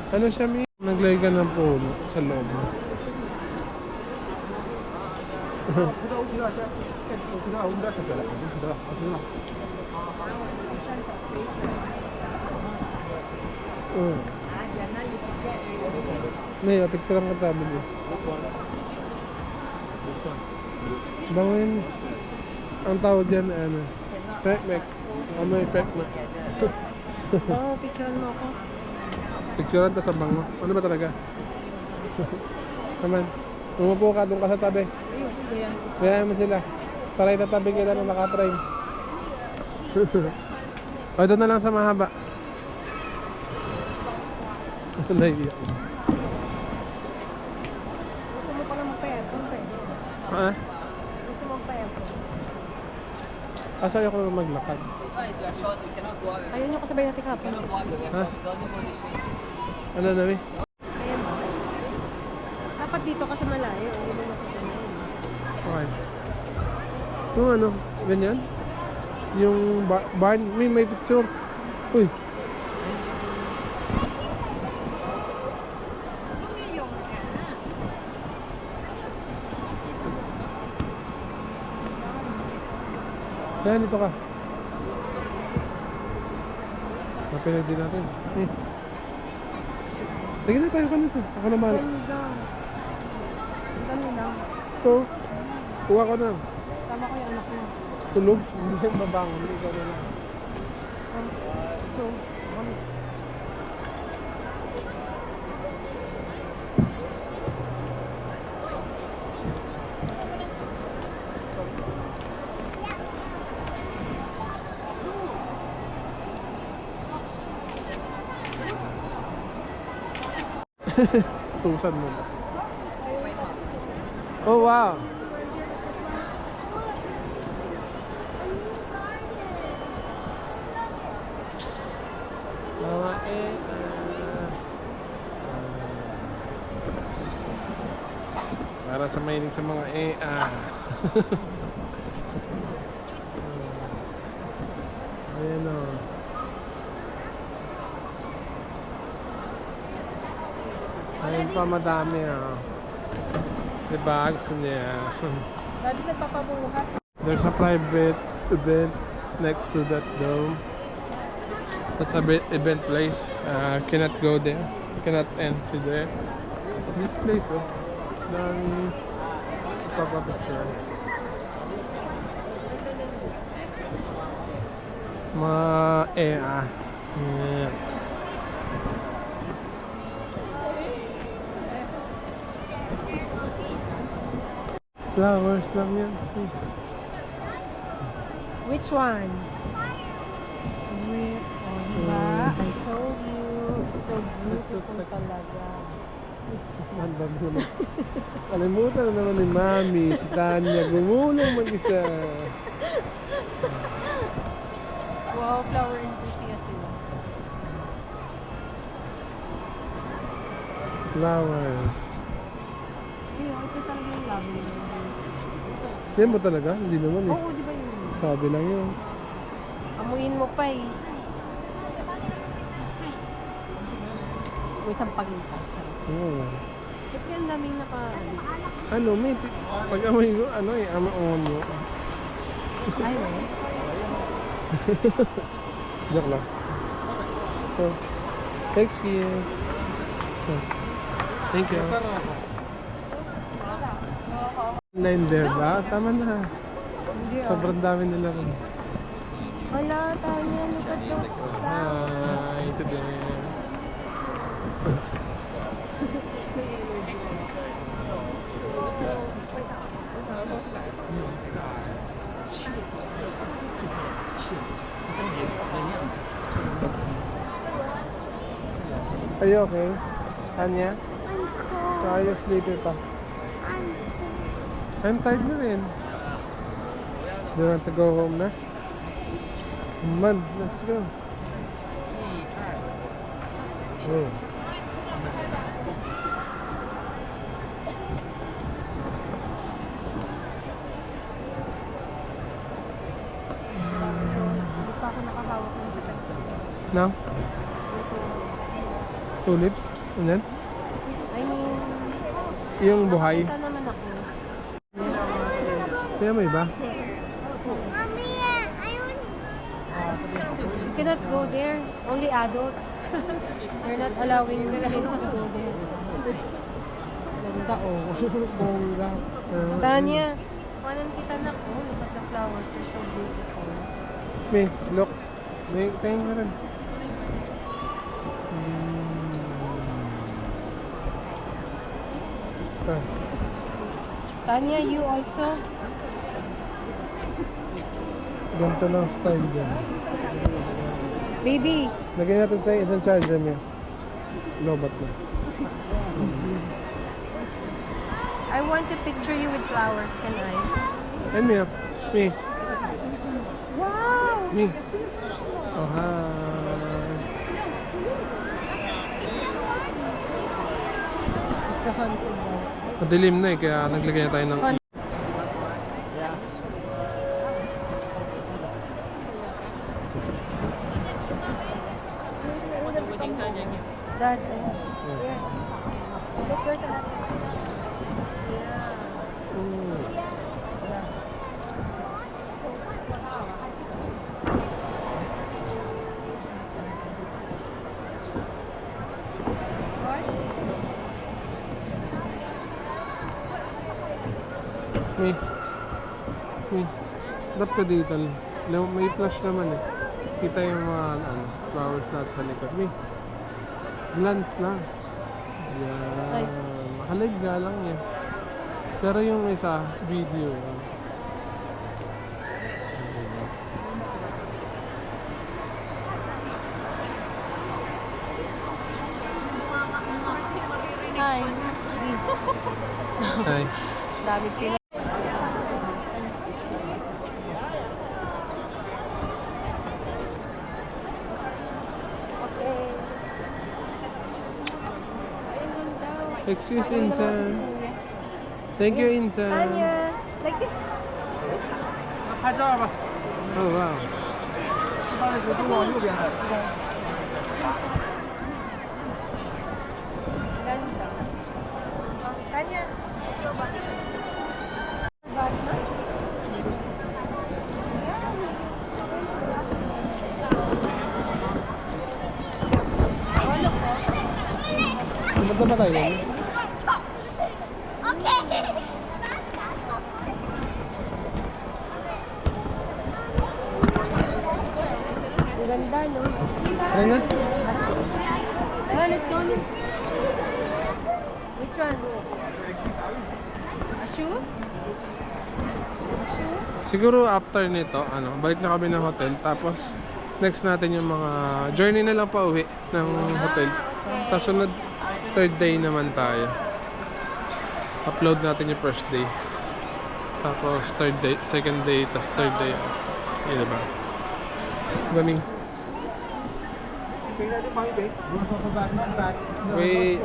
Ano siya, Mi? Naglagay ka ng puno sa loob. May picture ang katabi niya. Bangin. Ang tawag dyan, ano? Pek-mek. May pek-mek. Oo, picture mo ako. Picturean ta sa bango. Ano ba talaga? Naman. Umupo ka, doon ka sa tabi. Ayun, ganyan. Kaya mo sila. Para itatabi kita ng naka-frame. O, doon na lang sa mahaba. Naiiyak. Gusto mo pala mag-pa-aircon, pe? Ha? Gusto mo mag-pa-aircon? Asa ayoko na maglakad. Ayun yung kasabay natin kapon. Ha? Ano na, Mi? Ayan. Dapat dito ka sa malayo. Hindi mo makita na yun. Okay. Yung ano, ganyan? Yung barn, may picture. Uy. Yan, dito ka. Napinag din natin. Sige na, tayo ka nito. Ako naman. Ganda. Ganda lang. Ito. Kuha ko na. Sama ko yung anak mo. Tulog. Hindi yan babangon. Ikaw na lang. Ito. Tusan mo ba? Oh, wow. Mga para sa mahilig sa mga ayan o. Ayun pa madami diba gusto niya. Dati nagpapabuhat. There's a private event next to that dome. That's a event place. Cannot go there. Cannot enter there. This place, oh. Dami picture. Yeah. Flowers lang yan. Which one? Wait, oh, diba? I told you. So beautiful talaga. Kalimutan na naman ni Mami, si Tanya, gumulong mag-isa. Wow, flower enthusiast sila. Flowers. Ayun, ito talaga yung lovely. Yan ba talaga? Hindi naman eh. Oo, di ba yun? Sabi lang yun. Amuyin mo pa eh. O isang pagintay. Oo. Ba't yan daming naka... Ano, may pag amoy ko, ano eh, amoon mo. Ay, eh. Joke lang. Oh. Excuse. Oh. Thank you. Line there ba? Tama na. Hindi ah. Sobrang dami nila rin. Wala, Tanya. Look at those flowers. Hi, today. Are you okay? Tanya? I'm cold. Try you sleepy pa. I'm tired na rin. Do you want to go home na? Man, let's go. Oh. Hindi pa ako nakahawak ng sa No? Tulips? And then? I mean, Yung buhay? nakita naman ako. Kaya may iba? Mommy, I want. You cannot go there. Only adults. They're not allowing kids to go there. Ganda oh. Bongga. Tanya, wanan kita na ko. Look at the flowers. They're so beautiful. May, look. May, tingin ka rin. Ah. Tanya, you also? Ganito lang style dyan. Baby, Lagyan natin sa isang charger niya. Lobat na. I want to picture you with flowers. Can I? And me, ah. Me. Wow! Me. Oh, hi. It's a haunted house. Madilim na eh, kaya naglagay na tayo ng... Dad, yes. Look, there's another. Me. Me. Drop ka dito. May flash naman eh. Kita yung mga flowers natin sa likod. Me. Glance lang. Ay. Yan. Makalig nga lang yan. Pero yung isa, video. Hi. Ay. Dami pina. Okay. Ayun doon daw. Excuse Ayun naman Insan. si Kuya. Thank you Insan. Tanya, like this. 拍照吧。 Oh wow. 往右边看。 Ganda. Tanya, your bus. Batman? Ano po? Pumunta ba tayo doon? Okay. Ang ganda, no? Tara na. Tara, let's go na. Which one? A shoes? A shoes? Siguro after nito, balik na kami ng hotel. Tapos, next natin yung mga journey na lang pa uwi ng hotel. Tapos sunod, third day naman tayo. Upload natin yung first day. Tapos third day, second day, tapos third day. Yun diba? Galing. Wait.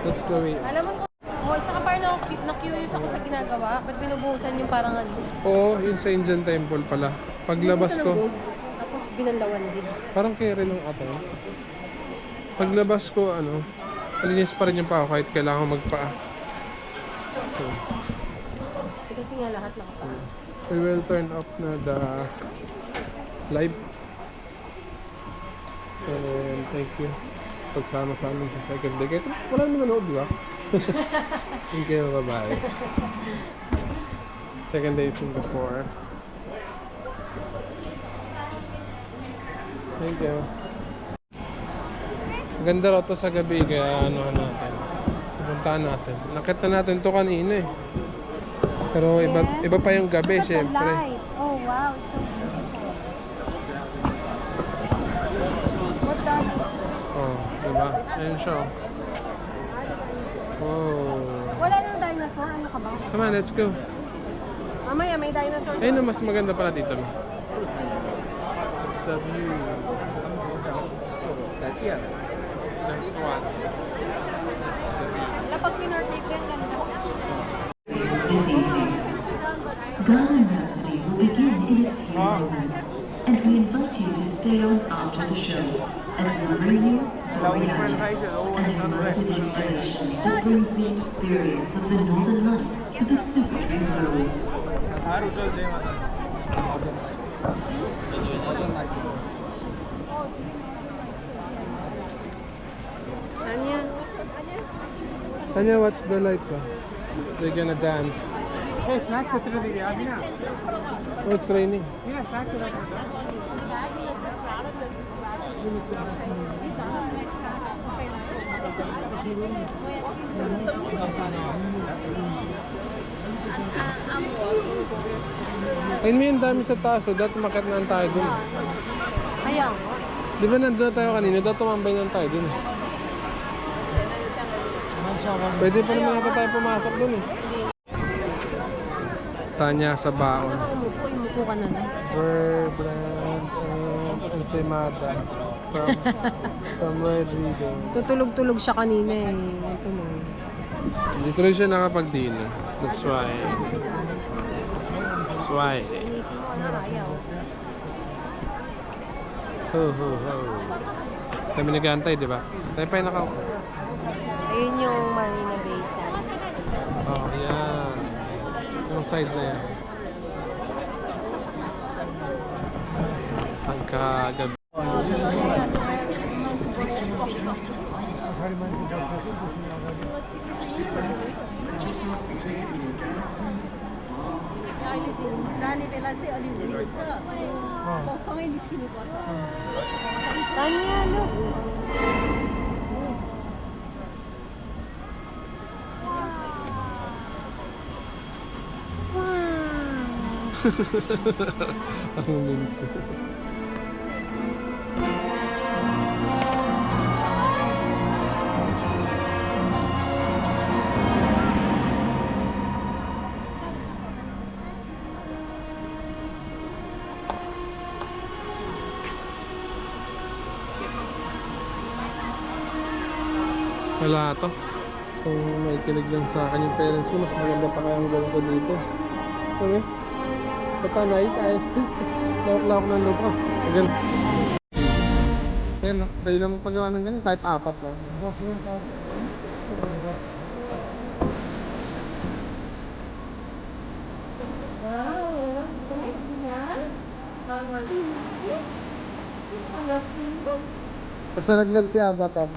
That's the way. Alam mo, saka parang na-curious ako sa ginagawa. Ba't binubuhusan yung parang ano? Oo, yun sa Indian temple pala. Paglabas Binubuhusan ng ko, gold, tapos binanlawan din. parang kere nung ato. Paglabas ko, malinis pa rin yung paa kahit kailangan magpaa. Kasi nga lahat nakapa. We will turn off na the live. And thank you. Pagsama sa amin sa second day. Kahit wala naman nanood, di ba? Thank you, bye-bye. Second day in Singapore. Thank you. Ganda raw to sa gabi, kaya natin. Puntahan natin. Nakita natin to kanina eh. Pero iba pa yung gabi, syempre. Oh, wow. It's so beautiful. What the? Oh, diba? Ayun siya. Oh. Wala nang dinosaur. Ano ka ba? Come on, let's go. Mamaya may dinosaur. Ayun na, mas maganda pala dito. It's the view. Next one. It's the view. Lapag pinortate yan, ganda. This evening, Garden Rhapsody will begin in a few moments, and we invite you to stay on after the show as Radio Borealis, an immersive installation that brings the experience of the Northern Lights to the Super Tree Grove. Tanya. Tanya, watch the lights. They're gonna dance. Hey, snacks are through the Abina. Oh, it's raining. Yeah, snacks are like that. Ayun mo yung dami sa taas, dati makat na tayo dun. Ayaw. Di ba nandun na tayo kanina? Dati tumambay na tayo dun. Pwede pa naman yata tayo pumasok dun eh. Tanya sa baon. Umupo ka na na. Burr, brand, ensaymada from Rodrigo. Tutulog-tulog siya kanina eh. Ito mo. Hindi tuloy siya nakapag-dinner. That's why. That's why. Inisip mo na ayaw. Ho, ho, ho. Kami nag-aantay, di ba? Tayo pa yung nakaupo. Ayun yung Marina Bay Sands. Oh, yan. Yung side na yan. Pagkagabi. Tanya, look. Ang minsi. Wala to. Kung may kinig lang sa akin yung parents ko, mas maganda pa kaya ang gawin ko dito. Okay? Sa tanay tayo. Lawak-lawak ng lupa. Again. Ayan, no? Dahil lang paggawa ng ganyan, kahit apat lang. Basta nag-nag si Abatab.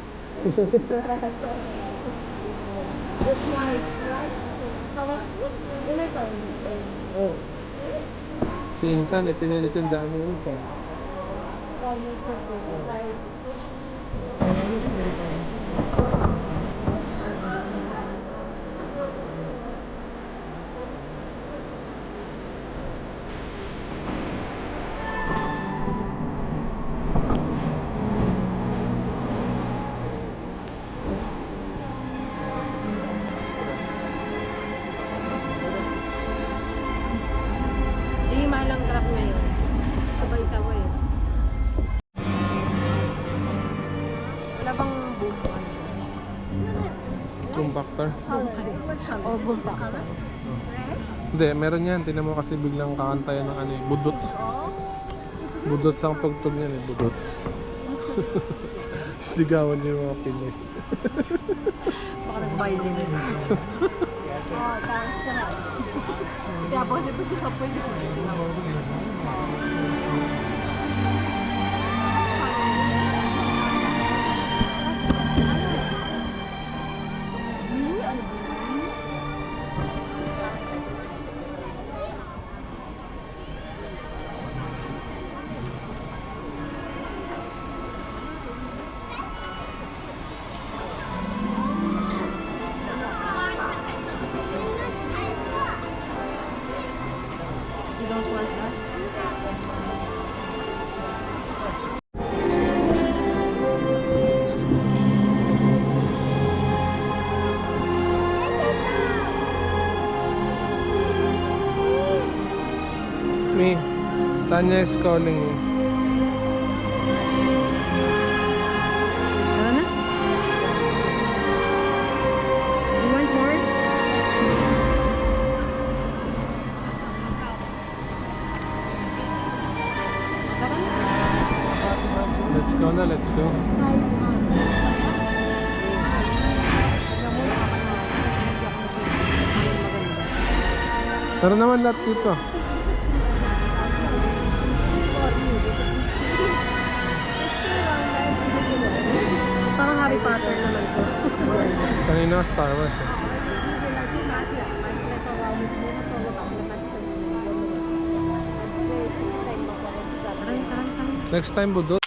Oh. Si Insan, pinilit yung dami yun pa. Lima lang truck ngayon. Sabay-sabay. Wala bang boom? Compactor. O boom pa. Hindi, meron yan. Tinan mo kasi biglang kakantayan ng ano eh, budots. Budots ang tugtog niyan eh, budots. Sisigawan niyo yung mga Pinoy. Baka nag-violin. Kaya po kasi pag sa pwede ko sisigaw. Me, Tanya is calling you. Tara na. You want more? Tara na. Let's go na, let's go. Tara naman lahat dito. Parang Harry Potter naman to. Kanina Star Wars eh. Taray. Next time budot.